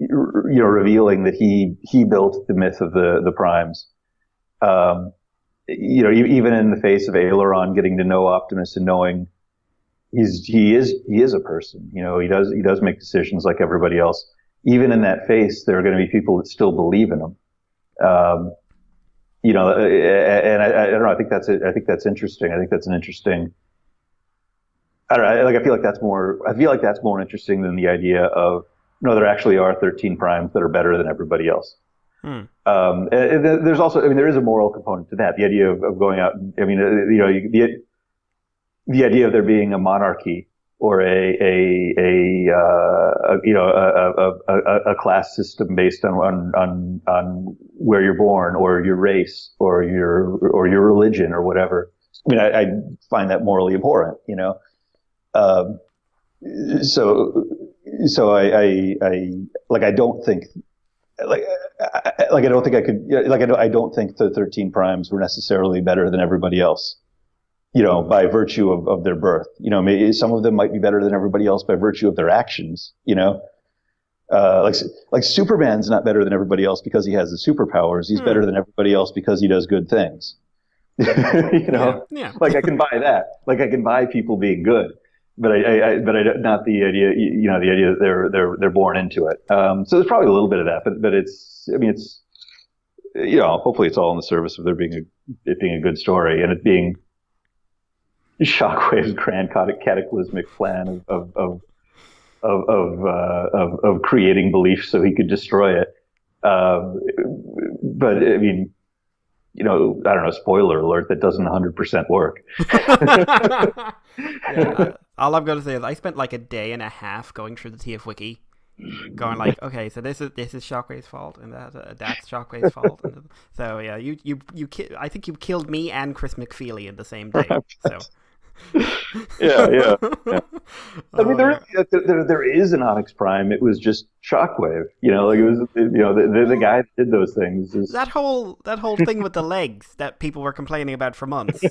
revealing that he built the myth of the Primes. Even in the face of Aileron getting to know Optimus and knowing he is a person. He does make decisions like everybody else. Even in that face, there are going to be people that still believe in him. And I don't know. I think that's it. I think that's interesting. I think that's an interesting. I don't know. I feel like that's more interesting than the idea of, no, there actually are 13 primes that are better than everybody else. And there's also, there is a moral component to that. The idea of going out. The idea of there being a monarchy or a class system based on where you're born or your race or your religion or whatever. I find that morally abhorrent, So I don't think like I don't think I could I don't think the 13 primes were necessarily better than everybody else, by virtue of their birth. Maybe some of them might be better than everybody else by virtue of their actions. Like Superman's not better than everybody else because he has the superpowers. He's better than everybody else because he does good things. Yeah. Like I can buy that. Like I can buy people being good, but I not the idea. The idea that they're born into it. So there's probably a little bit of that, but it's hopefully it's all in the service of it being a good story and it being Shockwave's grand cataclysmic plan of creating belief so he could destroy it. But I mean, I don't know, spoiler alert, that doesn't 100% work. All I'm going to say is I spent like a day and a half going through the TF wiki, going like, okay, so this is Shockwave's fault, and that's Shockwave's fault. And so yeah, I think you killed me and Chris McFeely in the same day. So. yeah. I mean, there is an Onyx Prime. It was just Shockwave. Like it was, the guy that did those things. That whole thing with the legs that people were complaining about for months.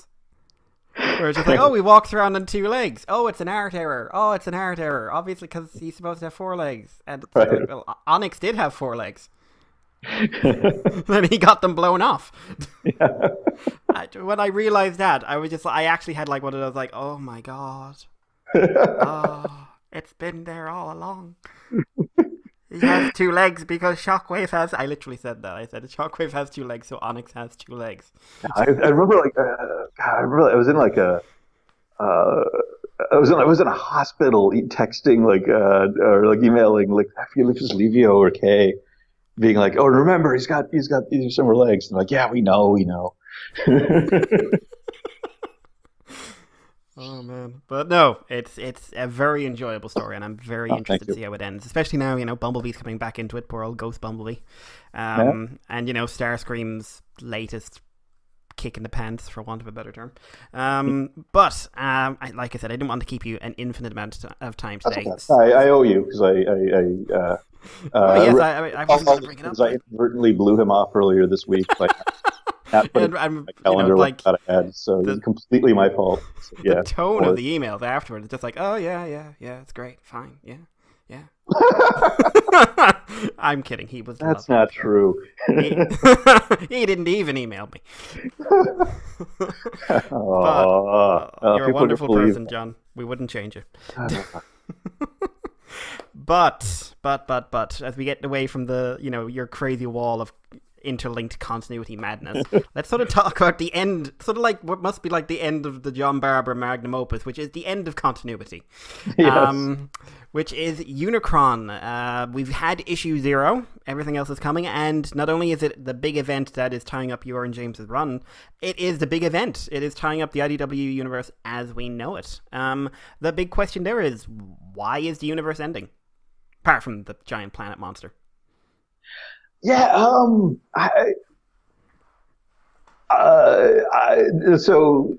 Where it's just like, oh, he walks around on 2 legs. Oh, it's an art error. Oh, it's an art error. Obviously, because he's supposed to have 4 legs. And right. Like, well, Onyx did have 4 legs. Then he got them blown off. Yeah. When I realized that, I actually had like one of those like, oh my god, oh, it's been there all along. He has 2 legs because Shockwave has. I literally said that. I said Shockwave has 2 legs, so Onyx has 2 legs. I remember like I was in like a. I was in a hospital texting or like emailing like I feel like it was Livio or Kay, being like, oh, remember he's got these similar legs. And like, yeah, we know. Oh man, but no, it's a very enjoyable story, and I'm very interested to see how it ends. Especially now, Bumblebee's coming back into it. Poor old Ghost Bumblebee, and Starscream's latest kick in the pants, for want of a better term. But like I said, I didn't want to keep you an infinite amount of time today. I owe you because I wasn't going to bring it up. I inadvertently blew him off earlier this week. Not put my calendar like I had, so it's completely my fault. So, yeah, the tone of the emails afterwards, just like, oh yeah, it's great, fine, yeah. I'm kidding. He was. That's not true. He didn't even email me. But, you're a wonderful person, John. We wouldn't change it. But as we get away from the your crazy wall of interlinked continuity madness, let's sort of talk about the end, sort of like what must be like the end of the John Barber magnum opus, which is the end of continuity. Yes. Which is Unicron. We've had issue 0. Everything else is coming, and not only is it the big event that is tying up your and James's run, it is the big event. It is tying up the IDW universe as we know it. The big question there is, why is the universe ending? Apart from the giant planet monster. Yeah, so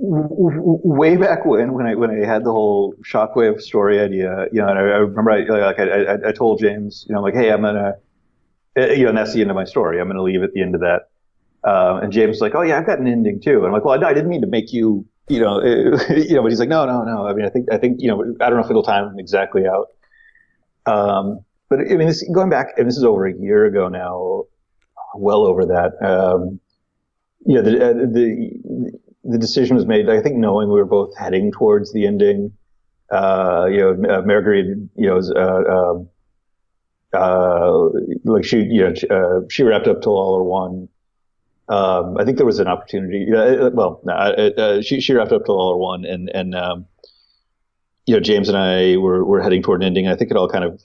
way back when I had the whole Shockwave story idea, and I remember I told James, like, hey, I'm gonna, and that's the end of my story. I'm gonna leave at the end of that. And James was like, oh yeah, I've got an ending too. And I'm like, well, I didn't mean to make you, but he's like, no. I mean, I think, I don't know if it'll time exactly out. But I mean, going back, and this is over a year ago now, well over that. The decision was made, I think, knowing we were both heading towards the ending. Marguerite, she wrapped up till all or one. I think there was an opportunity. She wrapped up till all or one, and James and I were heading toward an ending. I think it all kind of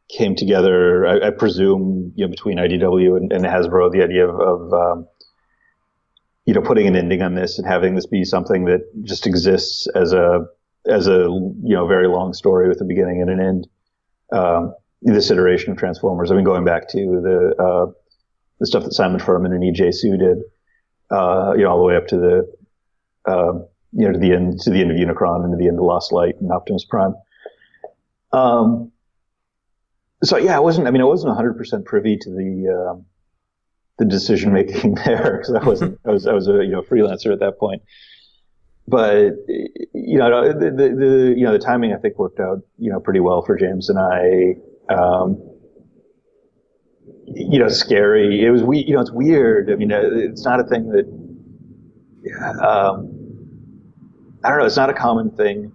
came together, I presume, between IDW and Hasbro, the idea of putting an ending on this and having this be something that just exists as a very long story with a beginning and an end. This iteration of Transformers, I mean, going back to the stuff that Simon Furman and E.J. Sue did, all the way up to to the end of Unicron and to the end of Lost Light and Optimus Prime. So yeah, I wasn't 100% privy to the decision making there, because I was a freelancer at that point. But the timing, I think, worked out pretty well for James and I. Scary. It was it's weird. I mean, it's not a thing that I don't know. It's not a common thing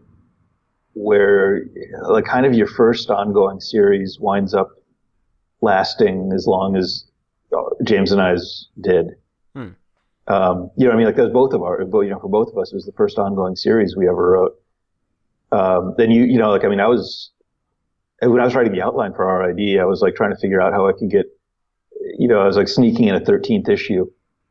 where like kind of your first ongoing series winds up lasting as long as James and I's did. You know what I mean? Like that was for both of us, it was the first ongoing series we ever wrote. Then when I was writing the outline for RID, I was like trying to figure out how I could get, I was like sneaking in a 13th issue,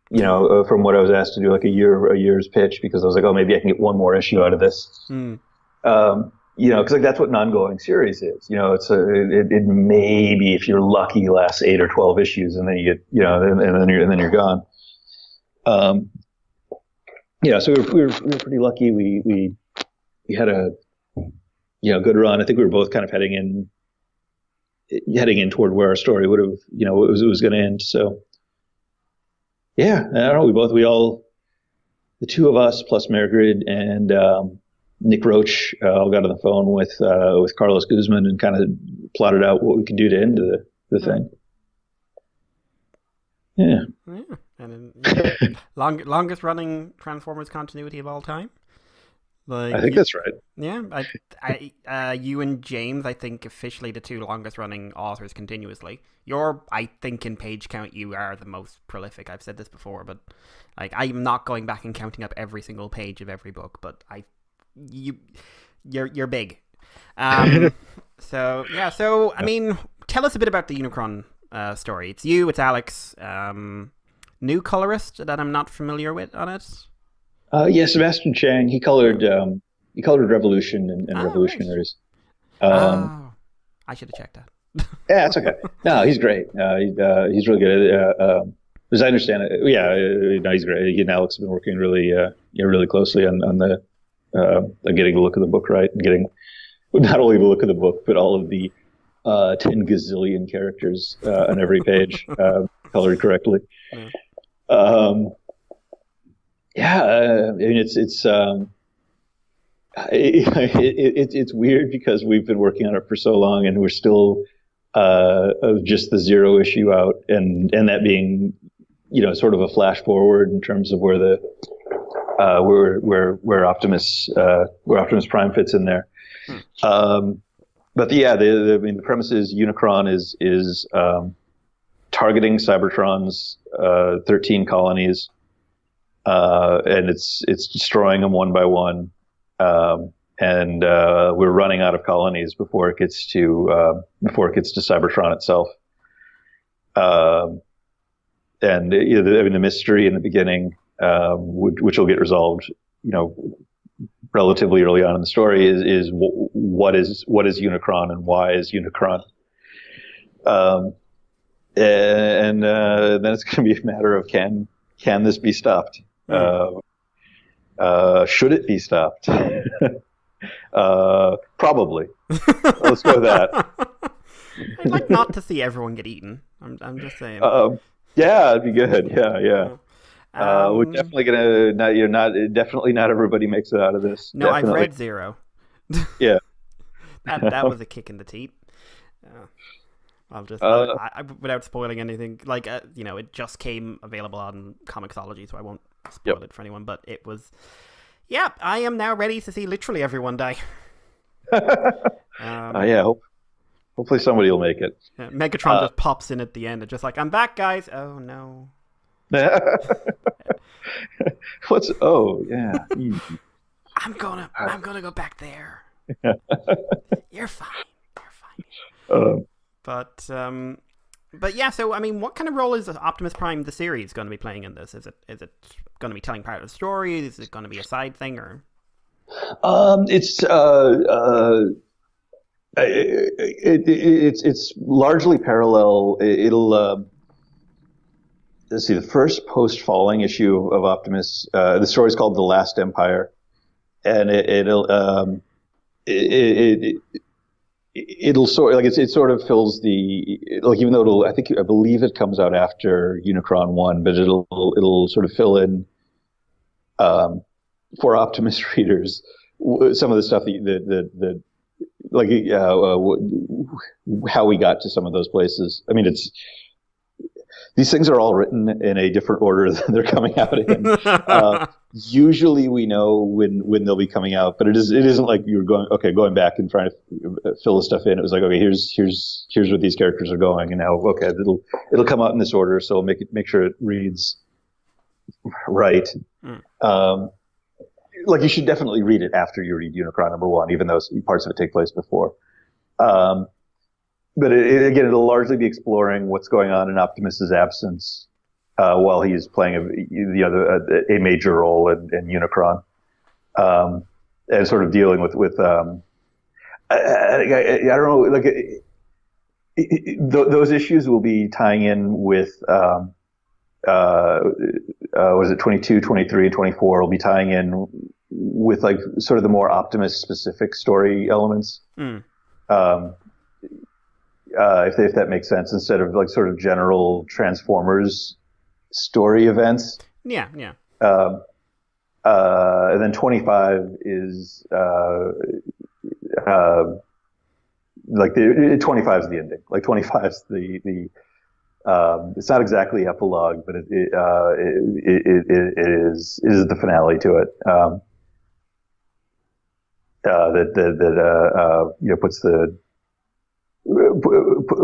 from what I was asked to do, like a year's pitch, because I was like, oh, maybe I can get one more issue out of this. Because like that's what an ongoing series is. It maybe, if you're lucky, lasts 8 or 12 issues, and then you get, and then you're gone. So we were pretty lucky. We had a good run. I think we were both kind of heading in toward where our story would have, it was going to end. So yeah, I don't know. The two of us plus Margaret and Nick Roach all got on the phone with Carlos Guzman and kind of plotted out what we could do to end the thing. Yeah. And then, longest running Transformers continuity of all time. I think that's right. Yeah, you and James, I think, officially the two longest running authors continuously. I think in page count, you are the most prolific. I've said this before, but like I'm not going back and counting up every single page of every book, but you're big. So I mean, tell us a bit about the Unicron story. It's you, it's Alex, new colorist that I'm not familiar with on it. Yeah, Sebastian Chang. He colored Revolution and Revolutionaries. Right. I should have checked that. Yeah, that's okay. No, he's great. He's really good. As I understand it, he's great. He and Alex have been working really closely on the getting the look of the book right, and getting not only the look of the book, but all of the 10 gazillion characters on every page colored correctly. I mean, it's weird because we've been working on it for so long, and we're still just the 0 issue out, and that being sort of a flash forward in terms of where the where Optimus Prime fits in there. But the premise is Unicron is targeting Cybertron's 13 colonies. And it's destroying them one by one, and we're running out of colonies before it gets to Cybertron itself. And the mystery in the beginning, which will get resolved, relatively early on in the story, is what is Unicron and why is Unicron. And then it's going to be a matter of can this be stopped? Should it be stopped? Probably. Let's go with that. I'd like not to see everyone get eaten. I'm just saying. Yeah, it'd be good. Yeah. We're definitely gonna definitely not everybody makes it out of this. No, definitely. I've read 0. Yeah. that was a kick in the teeth. I'll just without spoiling anything, like it just came available on Comixology, so I won't spoil it for anyone. But it was, I am now ready to see literally everyone die. Hopefully somebody will make it. Megatron just pops in at the end and just like, I'm back, guys. Oh no. I'm gonna go back there. You're fine. But yeah, so I mean, what kind of role is Optimus Prime the series going to be playing in this? Is it going to be telling part of the story? Is it going to be a side thing, or? It's largely parallel. It'll let's see, the first post-falling issue of Optimus. The story is called The Last Empire, and it'll sort like it sort of fills the like even though I believe it comes out after Unicron 1, but it'll sort of fill in for Optimus readers some of the stuff that like how we got to some of those places. I mean, these things are all written in a different order than they're coming out in. Usually we know when they'll be coming out, but it isn't like you're going back and trying to fill the stuff in. It was like, okay, here's where these characters are going, and now okay, it'll come out in this order, so make sure it reads right. Like you should definitely read it after you read Unicron #1, even though parts of it take place before. But again, it'll largely be exploring what's going on in Optimus's absence while he's playing a major role in Unicron, and sort of dealing with I don't know, like those issues will be tying in with what is it, 22, 23, and 24 will be tying in with like sort of the more Optimus specific story elements. If that makes sense, instead of like sort of general Transformers story events. Yeah. And then 25 is like 25 is the ending. Like 25 is the it's not exactly epilogue, but it is the finale to it. That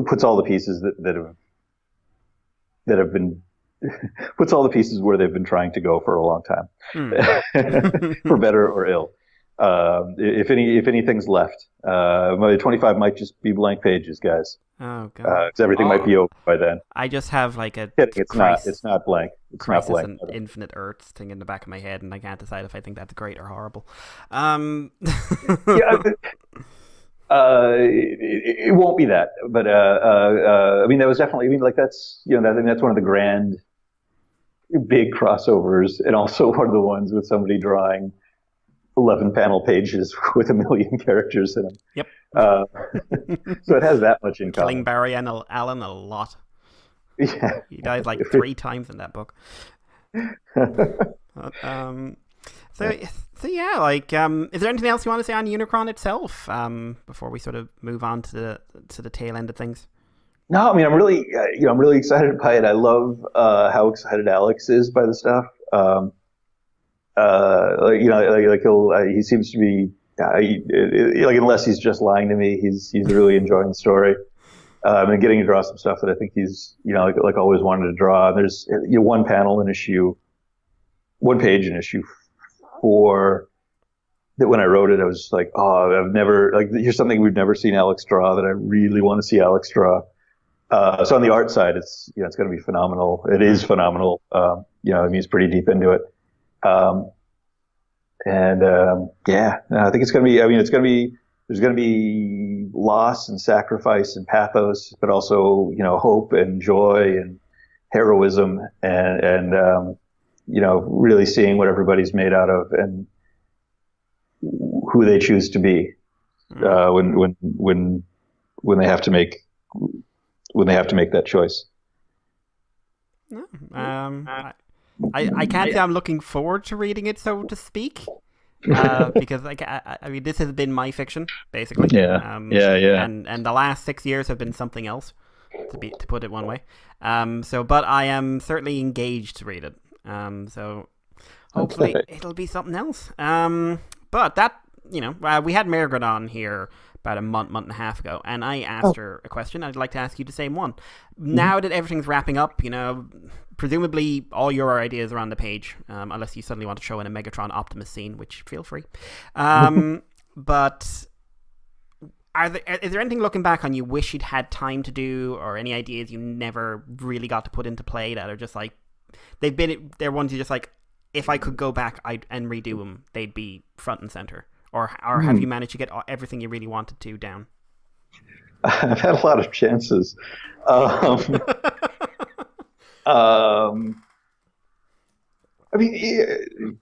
puts all the pieces that have been puts all the pieces where they've been trying to go for a long time, for better or ill. If anything's left, 25 might just be blank pages, guys. Oh god, because everything might be over by then. I just have like a it's not blank. It's Crisis not blank. in Infinite Earths thing in the back of my head, and I can't decide if I think that's great or horrible. It won't be that, but I mean, that was definitely. I mean, like that's that's one of the grand, big crossovers, and also one of the ones with somebody drawing 11 panel pages with 1 million characters in them. Yep. So it has that much in common. Killing Barry and Allen a lot. Yeah. He dies like 3 times in that book. So yeah, like, is there anything else you want to say on Unicron itself before we sort of move on to the tail end of things? No, I mean, I'm really excited by it. I love how excited Alex is by the stuff. He seems to be like, unless he's just lying to me, he's really enjoying the story. And getting to draw some stuff that I think he's like always wanted to draw. There's one page in issue 4 that when I wrote it, I was just like, oh, I've never, like, here's something we've never seen Alex draw that I really want to see Alex draw. So on the art side, it's going to be phenomenal. It is phenomenal. I mean, he's pretty deep into it. I think it's going to be, there's going to be loss and sacrifice and pathos, but also, hope and joy and heroism and really seeing what everybody's made out of and who they choose to be, when they have to make that choice. I can't say I'm looking forward to reading it, so to speak, because I mean, this has been my fiction basically. Yeah. And the last 6 years have been something else, to put it one way. But I am certainly engaged to read it. So hopefully it'll be something else. But that, we had Margaret on here about a month and a half ago, and I asked her a question. I'd like to ask you the same one. Now that everything's wrapping up, presumably all your ideas are on the page, unless you suddenly want to show in a Megatron Optimus scene, which feel free. But is there anything looking back on you wish you'd had time to do, or any ideas you never really got to put into play that are just like, they're ones you just like, if I could go back and redo them, they'd be front and center? Or have you managed to get everything you really wanted to down? I've had a lot of chances. I mean,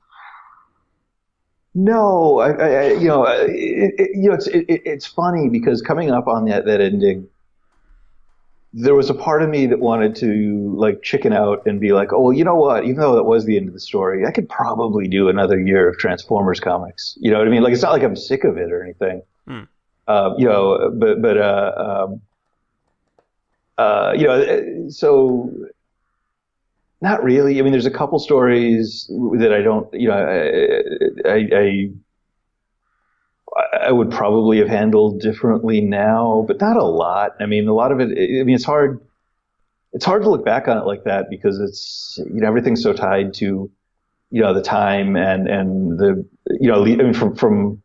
No, it's funny because coming up on that ending, there was a part of me that wanted to like chicken out and be like, oh, well, you know what? Even though that was the end of the story, I could probably do another year of Transformers comics. You know what I mean? Like, it's not like I'm sick of it or anything. Hmm. So not really. I mean, there's a couple stories that I don't, I would probably have handled differently now, but not a lot. I mean, a lot of it, I mean, it's hard to look back on it like that because it's, everything's so tied to, the time and the, I mean, from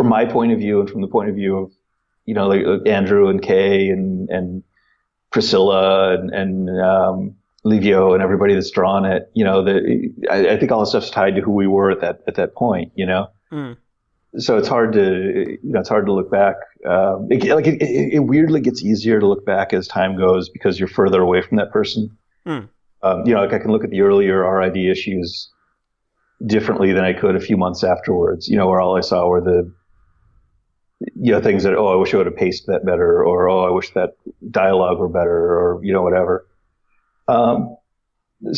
my point of view and from the point of view of, like Andrew and Kay and Priscilla and Livio and everybody that's drawn it, I think all the stuff's tied to who we were at that point, Hmm. So it's hard to, look back. It weirdly gets easier to look back as time goes because you're further away from that person. Hmm. Like I can look at the earlier RID issues differently than I could a few months afterwards, where all I saw were the, things that, oh, I wish I would have paced that better, or, oh, I wish that dialogue were better, or, whatever. So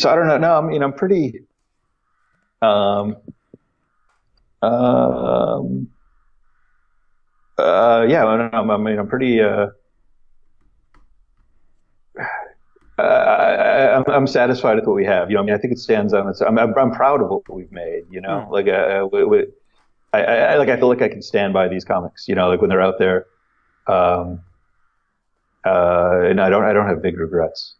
I don't know. No, I mean, I'm pretty, yeah, I mean, I'm pretty, I'm satisfied with what we have. I mean, I think it stands on its. I'm proud of what we've made. Hmm. Like I feel like I can stand by these comics. Like when they're out there, and I don't have big regrets.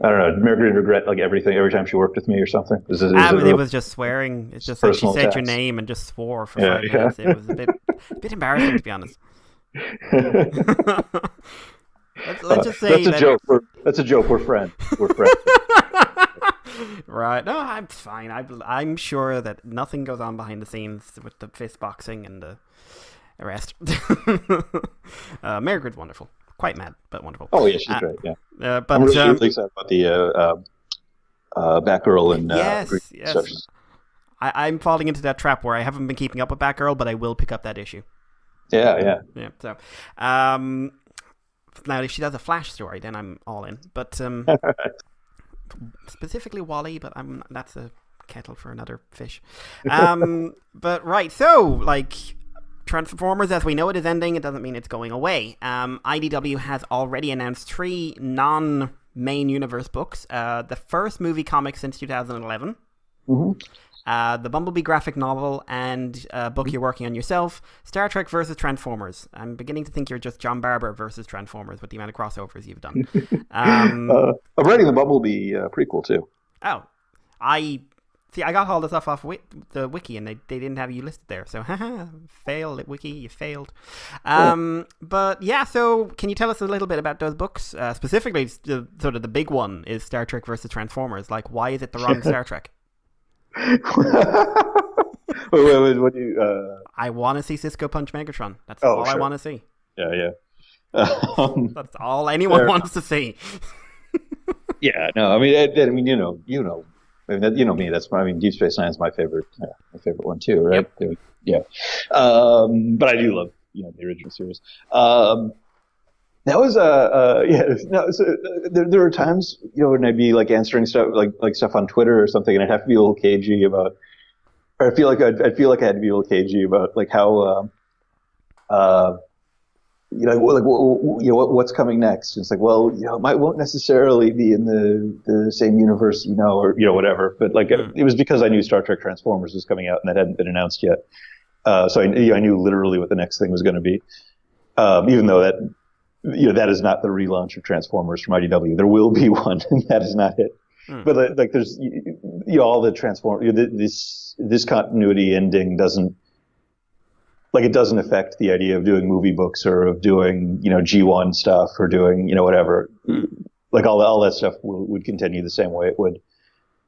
I don't know. Margaret regret like everything every time she worked with me or something. It was just swearing. It's just like she said your name and just swore for 5 minutes. It was a bit embarrassing, to be honest. Let's just say that's a joke. That's a joke. We're friends. We're friends. Right. No, I'm fine. I'm sure that nothing goes on behind the scenes with the fist boxing and the rest. Margaret's wonderful. Quite mad, but wonderful. Oh yeah, she's great. Yeah. But I'm really excited about the Batgirl and yes. stuff. I'm falling into that trap where I haven't been keeping up with Batgirl, but I will pick up that issue. Yeah. So, now if she does a Flash story, then I'm all in. But specifically Wally, but that's a kettle for another fish. But right, so like Transformers as we know it is ending. It doesn't mean it's going away. IDW has already announced 3 non-main universe books. The first movie comic since 2011. Mm-hmm. The Bumblebee graphic novel and book you're working on yourself, Star Trek versus Transformers. I'm beginning to think you're just John Barber versus Transformers with the amount of crossovers you've done. I'm writing the Bumblebee prequel too. Oh, I got all the stuff off the wiki and they didn't have you listed there. So, failed wiki, you failed. But yeah, so can you tell us a little bit about those books? Specifically, sort of the big one is Star Trek versus Transformers. Like, why is it the wrong Star Trek? wait, what do you? I want to see Cisco punch Megatron. That's all sure. I want to see. Yeah. That's all anyone wants to see. Yeah, no, I mean, you know, I mean, you know me. Deep Space Nine is my favorite one too, right? Yep. Yeah, but I do love the original series. That was there were times when I'd be like answering stuff like stuff on Twitter or something, and I'd have to be a little cagey about, or I'd feel like I had to be a little cagey about like how what's coming next. It's like, well, it won't necessarily be in the same universe, or whatever. But like it was because I knew Star Trek Transformers was coming out and that hadn't been announced yet, so I knew literally what the next thing was going to be, even though that. That is not the relaunch of Transformers from IDW. There will be one, and that is not it. But like, there's all the this continuity ending doesn't affect the idea of doing movie books or of doing G1 stuff or doing whatever. Like all that stuff would continue the same way it would,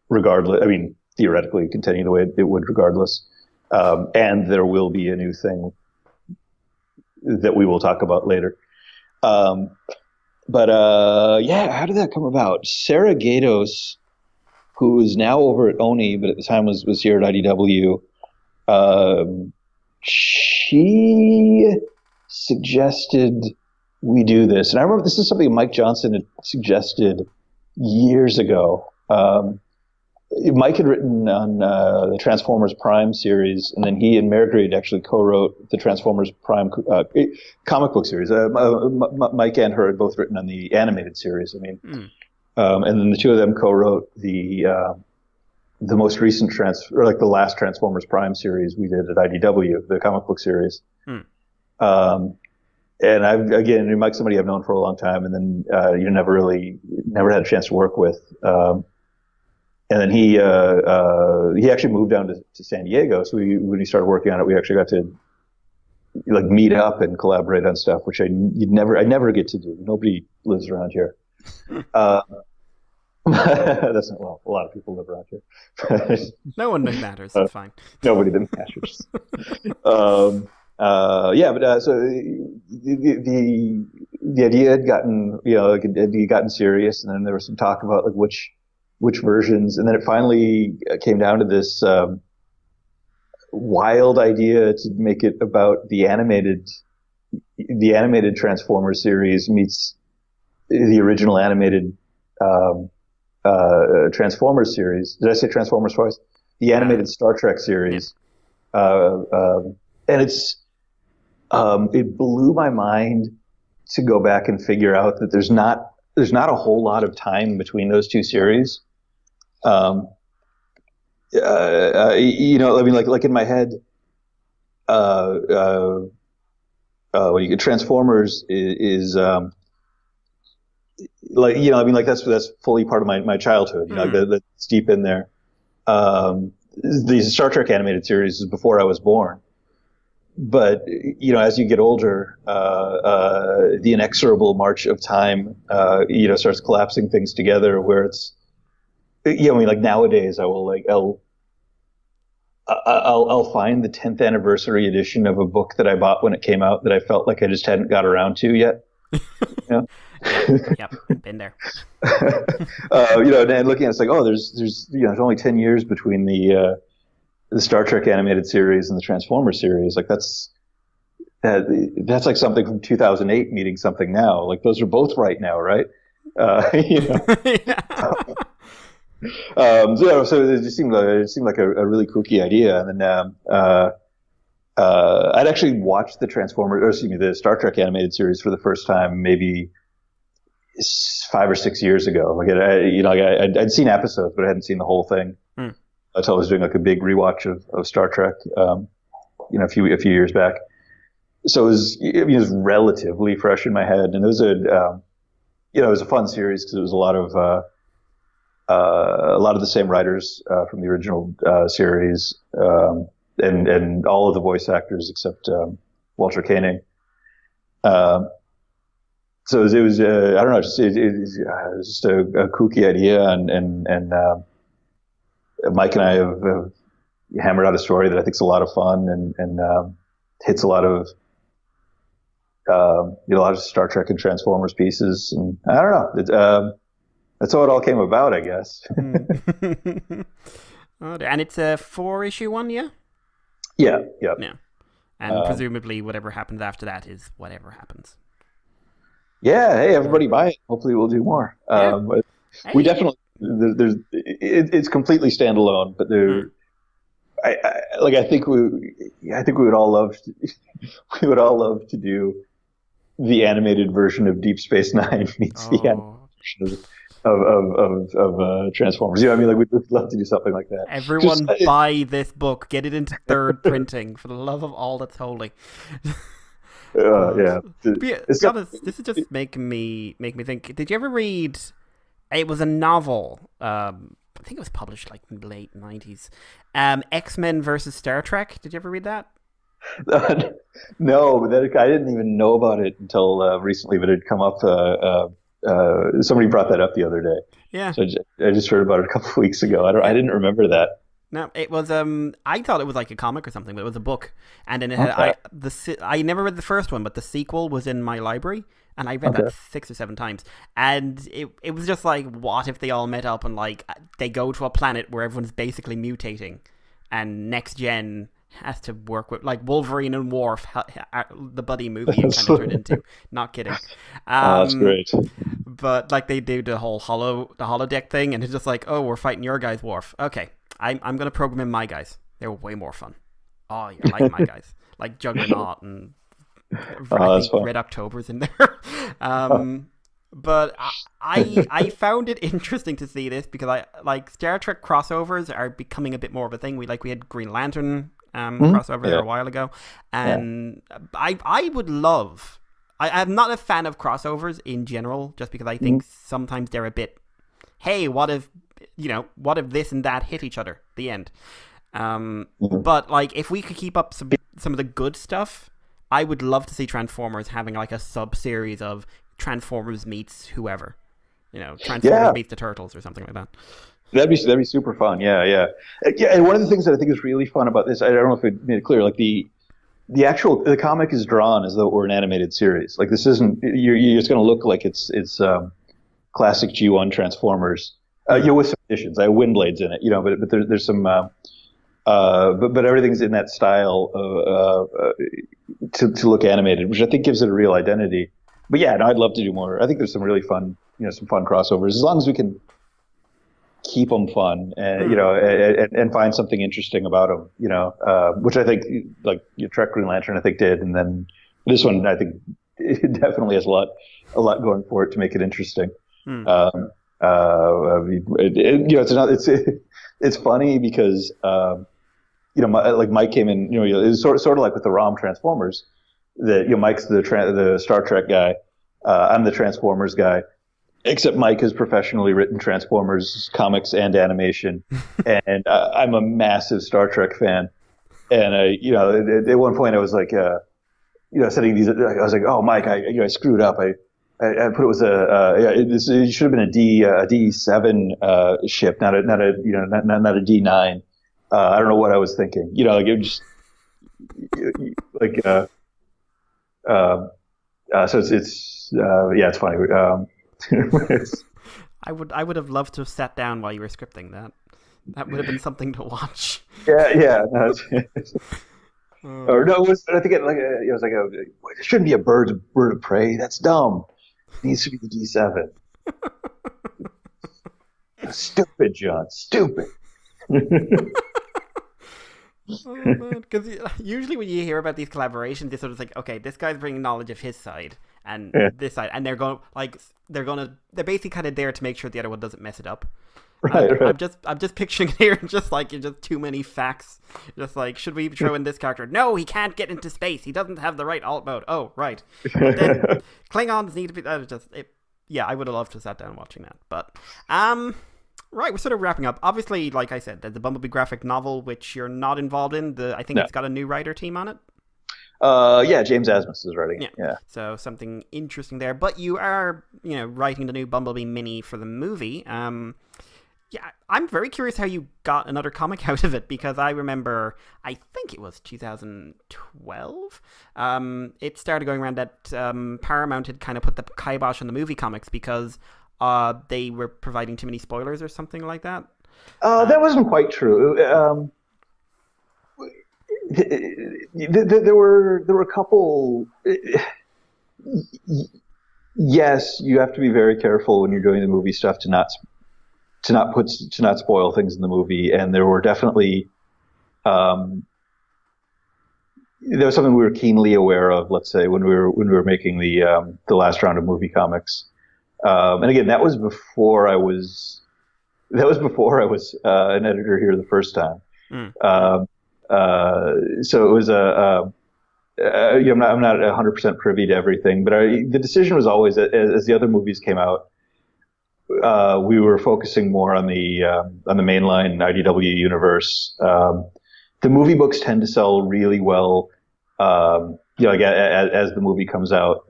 regardless. I mean, theoretically, continue the way it would regardless. And there will be a new thing that we will talk about later. How did that come about? Sarah Gatos, who is now over at Oni, but at the time was here at IDW, She suggested we do this, and I remember this is something Mike Johnson had suggested years ago. Mike had written on the Transformers Prime series, and then he and Margaret actually co-wrote the Transformers Prime comic book series. Mike and her had both written on the animated series. I mean, and then the two of them co-wrote the most recent the last Transformers Prime series we did at IDW, the comic book series. And again, Mike's somebody I've known for a long time, and then never had a chance to work with. And then he actually moved down to San Diego. So when he started working on it, we actually got to like meet up and collaborate on stuff, which I never get to do. Nobody lives around here. That's not, well, a lot of people live around here. No one matters. It's fine. Nobody that matters. So the idea had gotten serious, and then there was some talk about like which versions, and then it finally came down to this wild idea to make it about the animated Transformers series meets the original animated Transformers series. Did I say Transformers twice? The animated Star Trek series. And it blew my mind to go back and figure out that there's not a whole lot of time between those two series. Like in my head, Transformers is that's fully part of my childhood. That's deep in there. The Star Trek animated series is before I was born. But as you get older, the inexorable march of time, starts collapsing things together. Where it's, nowadays I'll find the 10th anniversary edition of a book that I bought when it came out that I felt like I just hadn't got around to yet. Yep, been there. And looking at it, it's like, there's only 10 years between the Star Trek animated series and the Transformers series. Like that's like something from 2008 meeting something now. Like those are both right now, right? So it just seemed like a really kooky idea. And then I'd actually watched the Star Trek animated series for the first time maybe 5 or 6 years ago. I'd seen episodes, but I hadn't seen the whole thing. Until I was doing like a big rewatch of Star Trek, a few years back. So it was relatively fresh in my head, and it was it was a fun series because it was a lot of the same writers from the original series, and all of the voice actors except Walter Koenig. So it was I don't know, it was just a kooky idea, and Mike and I have hammered out a story that I think is a lot of fun and hits a lot of Star Trek and Transformers pieces, and I don't know. That's how it all came about, I guess. And it's a 4-issue one, yeah. Yeah. And presumably, whatever happens after that is whatever happens. Yeah. Hey, everybody, buy it. Hopefully, we'll do more. But we definitely. It's completely standalone, but I think we would all love to do the animated version of Deep Space Nine meets the animated version of Transformers. We'd love to do something like that. Everyone buy this book, get it into third printing for the love of all that's holy. Yeah. This is just making me think. Did you ever read? It was a novel. I think it was published like in the late 90s. X-Men versus Star Trek. Did you ever read that? No, but I didn't even know about it until recently. But it had come up. Somebody brought that up the other day. Yeah. So I just heard about it a couple of weeks ago. I didn't remember that. No, it was. I thought it was like a comic or something, but it was a book. And then it had. I never read the first one, but the sequel was in my library. And I read that 6 or 7 times. And it was just like, what if they all met up and like they go to a planet where everyone's basically mutating, and Next Gen has to work with, like, Wolverine and Worf, the buddy movie it kind of turned into. Not kidding. That's great. But like they do the whole holodeck thing, and it's just like, oh, we're fighting your guys, Worf. Okay, I'm gonna program in my guys. They're way more fun. Oh, you're like my guys, like Juggernaut and I think Red October's in there. But I found it interesting to see this because I like Star Trek crossovers are becoming a bit more of a thing. We had Green Lantern crossover there a while ago, and I would love. I'm not a fan of crossovers in general, just because I think sometimes they're a bit. Hey, what if this and that hit each other? The end. But like, if we could keep up some of the good stuff, I would love to see Transformers having like a sub series of Transformers meets whoever, Transformers meets the Turtles or something like that. That'd be super fun. Yeah. And one of the things that I think is really fun about this, I don't know if it made it clear, like the comic is drawn as though it were an animated series. Like this isn't, you're just going to look like it's classic G1 Transformers. With some additions. I have Windblades in it, but there's some, but everything's in that style to look animated, which I think gives it a real identity. But yeah, no, I'd love to do more. I think there's some really fun, some fun crossovers, as long as we can keep them fun and and find something interesting about them, which I think like Trek Green Lantern I think did, and then this one I think it definitely has a lot going for it to make it interesting. It's funny because like Mike came in, it was sort of like with the ROM Transformers, that Mike's the Star Trek guy, I'm the Transformers guy. Except Mike has professionally written Transformers comics and animation, and I'm a massive Star Trek fan. And at one point I was like, setting these. I was like, oh, Mike, I screwed up. I put it was it should have been a D7 ship, not a D9. I don't know what I was thinking. Like it just so it's funny. I would have loved to have sat down while you were scripting that. That would have been something to watch. Yeah. No, or no, I think it was like it shouldn't be a bird of prey. That's dumb. It needs to be the D7. Stupid, John. Stupid. Oh man, because usually when you hear about these collaborations, it's sort of like, okay, this guy's bringing knowledge of his side and this side, and they're basically kind of there to make sure the other one doesn't mess it up. Right. I'm just picturing it here, just too many facts. Just like, should we throw in this character? No, he can't get into space. He doesn't have the right alt mode. Oh, right. But then Klingons need to be. I would have loved to have sat down watching that, but right, we're sort of wrapping up. Obviously, like I said, there's the Bumblebee graphic novel, which you're not involved in. I think it's got a new writer team on it. James Asmus is writing it. Yeah. So something interesting there. But you are, writing the new Bumblebee mini for the movie. I'm very curious how you got another comic out of it, because I remember, I think it was 2012. It started going around that Paramount had kind of put the kibosh on the movie comics because they were providing too many spoilers or something like that. That wasn't quite true. There were a couple. Yes, you have to be very careful when you're doing the movie stuff to not spoil things in the movie. And there were definitely there was something we were keenly aware of. Let's say when we were making the last round of movie comics. And again, that was before I was an editor here the first time. So it was I'm not 100% privy to everything, but the decision was always that as the other movies came out, we were focusing more on the mainline IDW universe. The movie books tend to sell really well, like as the movie comes out,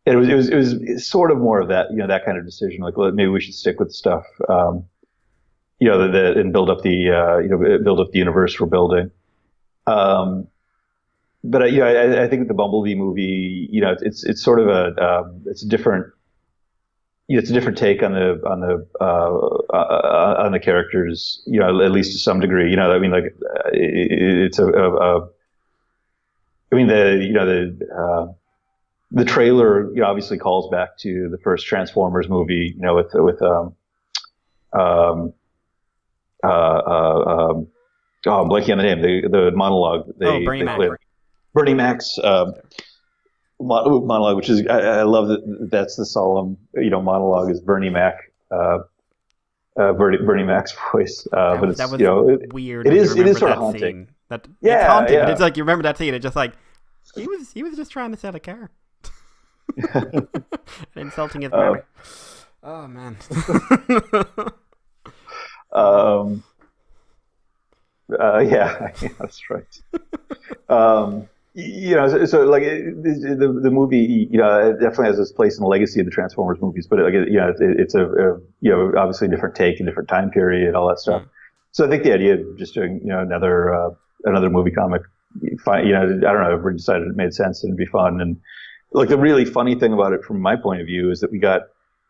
it was sort of more of that, that kind of decision. Like, well, maybe we should stick with the stuff, and build up the universe we're building. But I think the Bumblebee movie, it's sort of it's a different, it's a different take on the characters, at least to some degree. I mean, like it's I mean, the trailer, obviously calls back to the first Transformers movie, with I'm blanking on the name, the monologue Bernie Mac. Bernie Mac's monologue, which is I love that's the solemn monologue is Bernie Mac. Bernie Mac's voice, but it's that was weird. It is sort of haunting. haunting. It's haunting, but it's like you remember that scene. It's just like he was just trying to sell a car, insulting his memory. Oh man. Yeah, that's right. So like the movie, definitely has this place in the legacy of the Transformers movies, but it's obviously a different take, a different time period, all that stuff. So I think the idea of just doing, another movie comic, I don't know, everybody decided it made sense and it'd be fun. And like the really funny thing about it from my point of view is that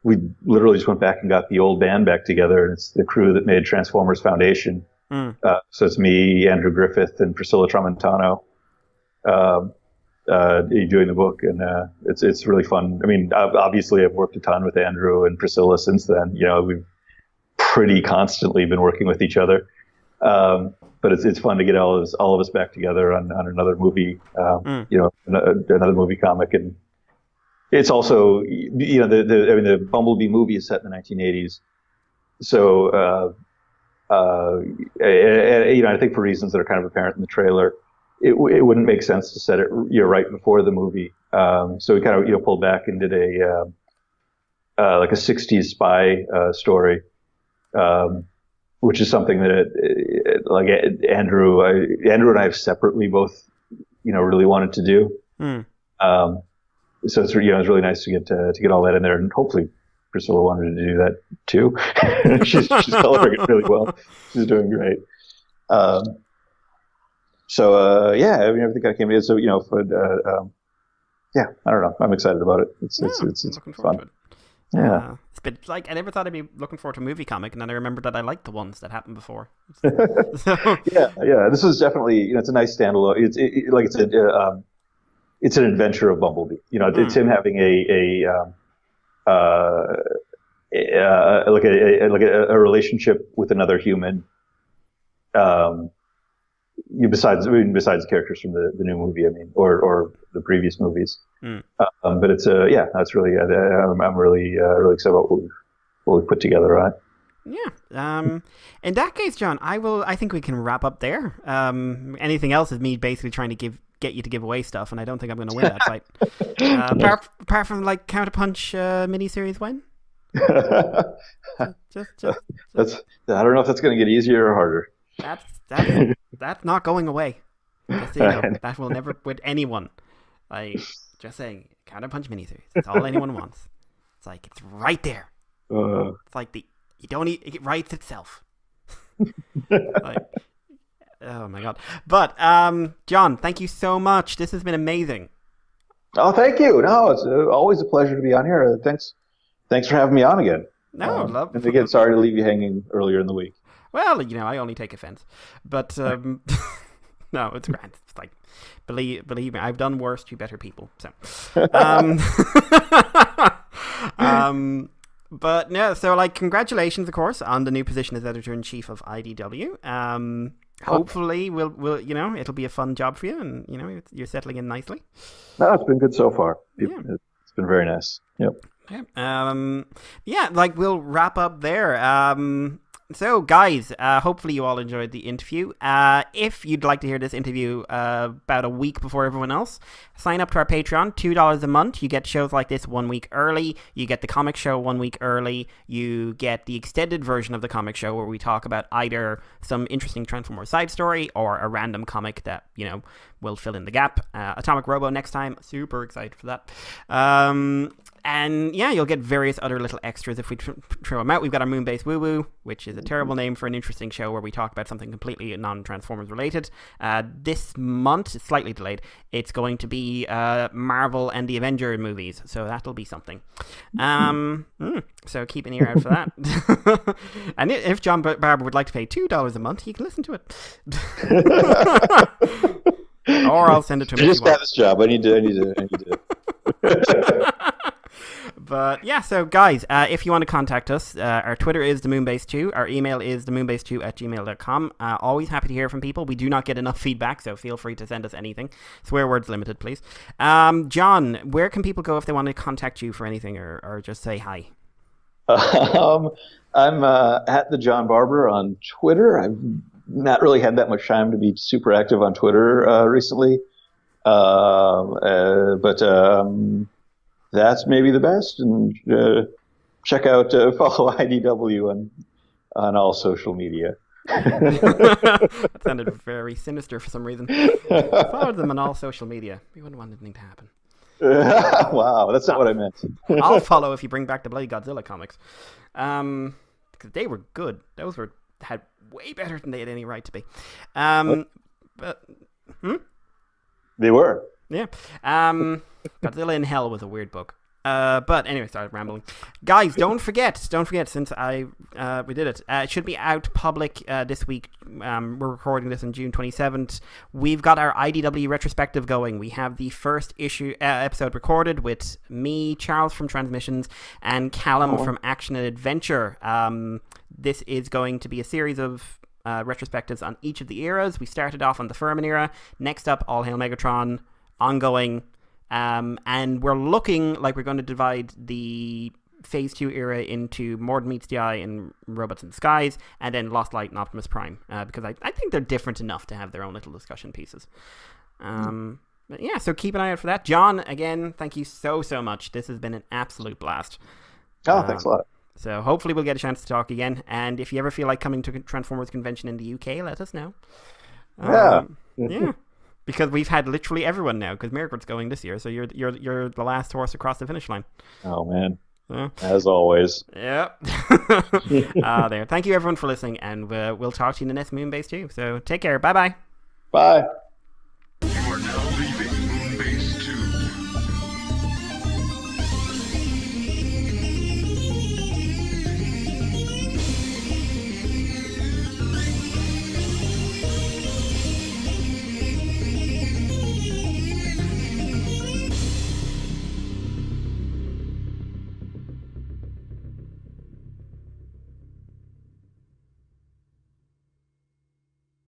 we literally just went back and got the old band back together, and it's the crew that made Transformers Foundation. So it's me, Andrew Griffith, and Priscilla Tramontano doing the book, and it's really fun. I mean, obviously I've worked a ton with Andrew and Priscilla since then. We've pretty constantly been working with each other, but it's fun to get all of us back together on another movie, another movie comic. And it's also, the Bumblebee movie is set in the 1980s, so I think for reasons that are kind of apparent in the trailer, it wouldn't make sense to set it right before the movie. So we kind of pulled back and did like a 60s spy story, which is something that like Andrew and I have separately both really wanted to do. So it's really nice to get all that in there, and hopefully Priscilla wanted to do that too. she's coloring it really well. She's doing great. So I mean, everything kind of came in. So I don't know. I'm excited about it. It's fun. To it. Yeah. It's been like I never thought I'd be looking forward to a movie comic, and then I remembered that I liked the ones that happened before. Yeah. This is definitely it's a nice standalone. It's an adventure of Bumblebee. It's him having a relationship with another human. Besides the characters from the new movie, I mean, or the previous movies. But it's that's really I'm really excited about what we put together on it. Yeah. In that case, John, I think we can wrap up there. Anything else is me basically trying to get you to give away stuff, and I don't think I'm going to win that fight. Apart from like Counterpunch miniseries win. just I don't know if that's going to get easier or harder. That's not going away. Just so you know, that will never with anyone. Like just saying, Counterpunch miniseries. That's all anyone wants. It's like it's right there. It's like it writes itself. Like, oh my god! But John, thank you so much. This has been amazing. Oh, thank you. No, it's always a pleasure to be on here. Thanks for having me on again. No, and again, sorry to leave you hanging earlier in the week. Well, I only take offense, but no, it's grand. It's like believe me, I've done worse to better people. So, but no, so like congratulations, of course, on the new position as editor-in-chief of IDW. Hopefully, we'll it'll be a fun job for you, and you're settling in nicely. No, it's been good so far. It's been very nice. Yep. Yeah. Like we'll wrap up there. So, guys, hopefully you all enjoyed the interview. If you'd like to hear this interview about a week before everyone else, sign up to our Patreon, $2 a month. You get shows like this 1 week early. You get the comic show 1 week early. You get the extended version of the comic show where we talk about either some interesting Transformers side story or a random comic that, will fill in the gap. Atomic Robo next time. Super excited for that. And yeah, you'll get various other little extras if we throw them out. We've got our Moonbase Woo Woo, which is a terrible name for an interesting show where we talk about something completely non-Transformers related. This month, it's slightly delayed, it's going to be Marvel and the Avenger movies, so that'll be something. So keep an ear out for that. And if John Barber would like to pay $2 a month, he can listen to it. Or I'll send it to him. I just got this job. I need to. But yeah, so guys, if you want to contact us, our Twitter is themoonbase2, our email is themoonbase2@gmail.com. Always happy to hear from people. We do not get enough feedback, so feel free to send us anything. Swear words limited, please. John, where can people go if they want to contact you for anything or just say hi? I'm at the John Barber on Twitter. I've not really had that much time to be super active on Twitter recently, but that's maybe the best. And check out follow IDW on all social media. That sounded very sinister for some reason. Follow them on all social media. We wouldn't want anything to happen. Wow, that's not what I meant. I'll follow if you bring back the bloody Godzilla comics, because they were good. Those had way better than they had any right to be. But They were. Yeah. Godzilla in Hell was a weird book. But anyway, started rambling. Guys, don't forget, since we did it, it should be out public this week. We're recording this on June 27th. We've got our IDW retrospective going. We have the first episode recorded with me, Charles from Transmissions, and Callum from Action and Adventure. This is going to be a series of retrospectives on each of the eras. We started off on the Furman era. Next up, All Hail Megatron, ongoing. And we're looking like we're going to divide the Phase 2 era into More Than Meets the Eye and Robots in the Skies, and then Lost Light and Optimus Prime, because I think they're different enough to have their own little discussion pieces. But yeah, so keep an eye out for that. John, again, thank you so much. This has been an absolute blast. Oh, thanks a lot. So hopefully we'll get a chance to talk again. And if you ever feel like coming to Transformers Convention in the UK, let us know. Yeah. Because we've had literally everyone now, because Miracle's going this year, so you're the last horse across the finish line. Oh, man. As always. Yep. There. Thank you, everyone, for listening, and we'll talk to you in the next Moonbase too. So take care. Bye-bye. Bye.